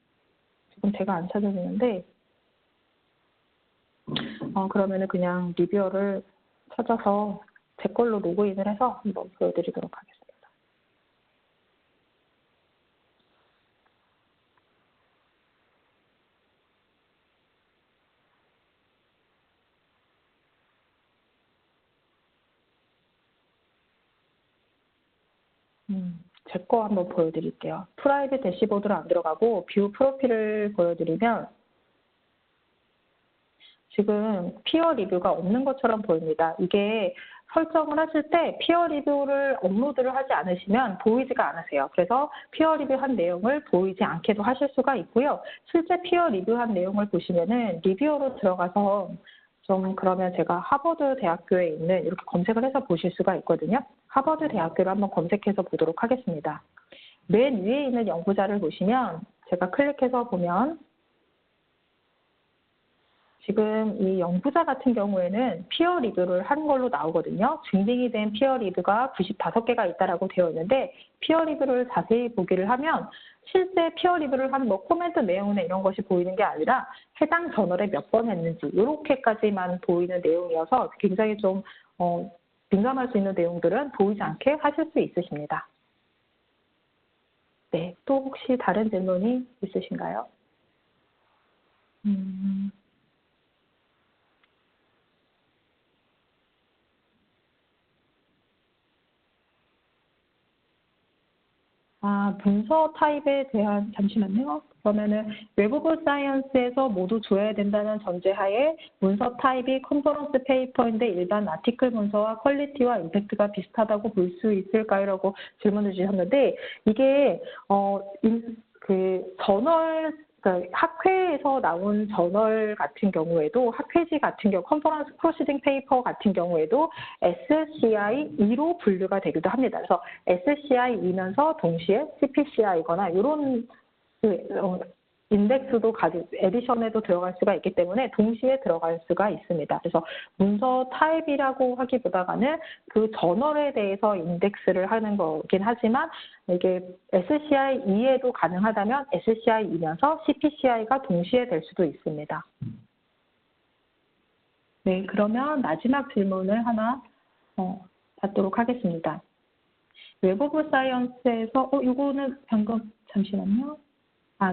지금 제가 안 찾아지는데, 그러면은 그냥 리뷰어를 찾아서 제 걸로 로그인을 해서 한번 보여드리도록 하겠습니다. 제 거 한번 보여드릴게요. 프라이빗 대시보드로 안 들어가고 뷰 프로필을 보여드리면 지금 피어 리뷰가 없는 것처럼 보입니다. 이게 설정을 하실 때 피어 리뷰를 업로드를 하지 않으시면 보이지가 않으세요. 그래서 피어 리뷰한 내용을 보이지 않게도 하실 수가 있고요. 실제 피어 리뷰한 내용을 보시면은 리뷰어로 들어가서 좀 그러면 제가 하버드 대학교에 있는 이렇게 검색을 해서 보실 수가 있거든요. 하버드 대학교를 한번 검색해서 보도록 하겠습니다. 맨 위에 있는 연구자를 보시면 제가 클릭해서 보면 지금 이 연구자 같은 경우에는 피어 리뷰를 한 걸로 나오거든요. 증빙이 된 피어 리뷰가 95개가 있다라고 되어 있는데 피어 리뷰를 자세히 보기를 하면 실제 피어 리뷰를 한 뭐 코멘트 내용이나 이런 것이 보이는 게 아니라 해당 저널에 몇 번 했는지 이렇게까지만 보이는 내용이어서 굉장히 좀 민감할 수 있는 내용들은 보이지 않게 하실 수 있으십니다. 네, 또 혹시 다른 질문이 있으신가요? 문서 타입에 대한, 잠시만요. 그러면은 웹 오브 사이언스에서 모두 줘야 된다는 전제하에 문서 타입이 컨퍼런스 페이퍼인데 일반 아티클 문서와 퀄리티와 임팩트가 비슷하다고 볼 수 있을까요? 라고 질문을 주셨는데 이게 그 저널, 그러니까 학회에서 나온 저널 같은 경우에도 학회지 같은 경우 컨퍼런스 프로시딩 페이퍼 같은 경우에도 SCI 2로 분류가 되기도 합니다. 그래서 SCI 2면서 동시에 CPCI거나 이런 인덱스도 에디션에도 들어갈 수가 있기 때문에 동시에 들어갈 수가 있습니다. 그래서 문서 타입이라고 하기보다는 그 저널에 대해서 인덱스를 하는 거긴 하지만 이게 SCI 2에도 가능하다면 SCI 2면서 CPCI가 동시에 될 수도 있습니다. 네, 그러면 마지막 질문을 하나 받도록 하겠습니다. 웹 오브 사이언스에서 이거는 방금 잠시만요.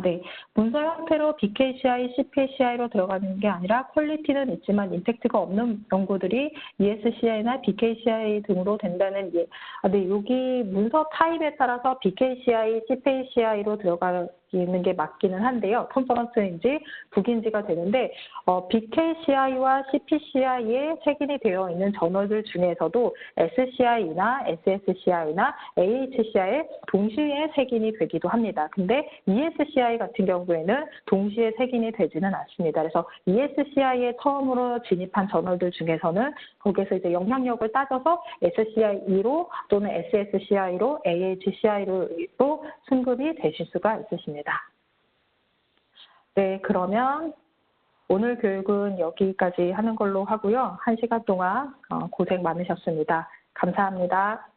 네. 문서 형태로 BKCI, CPCI로 들어가는 게 아니라 퀄리티는 있지만 임팩트가 없는 연구들이 ESCI나 BKCI 등으로 된다는 네, 여기 문서 타입에 따라서 BKCI, CPCI로 들어가는 게 맞기는 한데요. 컨퍼런스인지 북인지가 되는데 BKCI와 CPCI에 색인이 되어 있는 저널들 중에서도 SCI나 SSCI나 AHCI에 동시에 색인이 되기도 합니다. 근데 ESCI 같은 경우에는 동시에 색인이 되지는 않습니다. 그래서 ESCI에 처음으로 진입한 저널들 중에서는 거기에서 이제 영향력을 따져서 SCI2로 또는 SSCI로 AHCI로 승급이 되실 수가 있으십니다. 네, 그러면 오늘 교육은 여기까지 하는 걸로 하고요. 1시간 동안 고생 많으셨습니다. 감사합니다.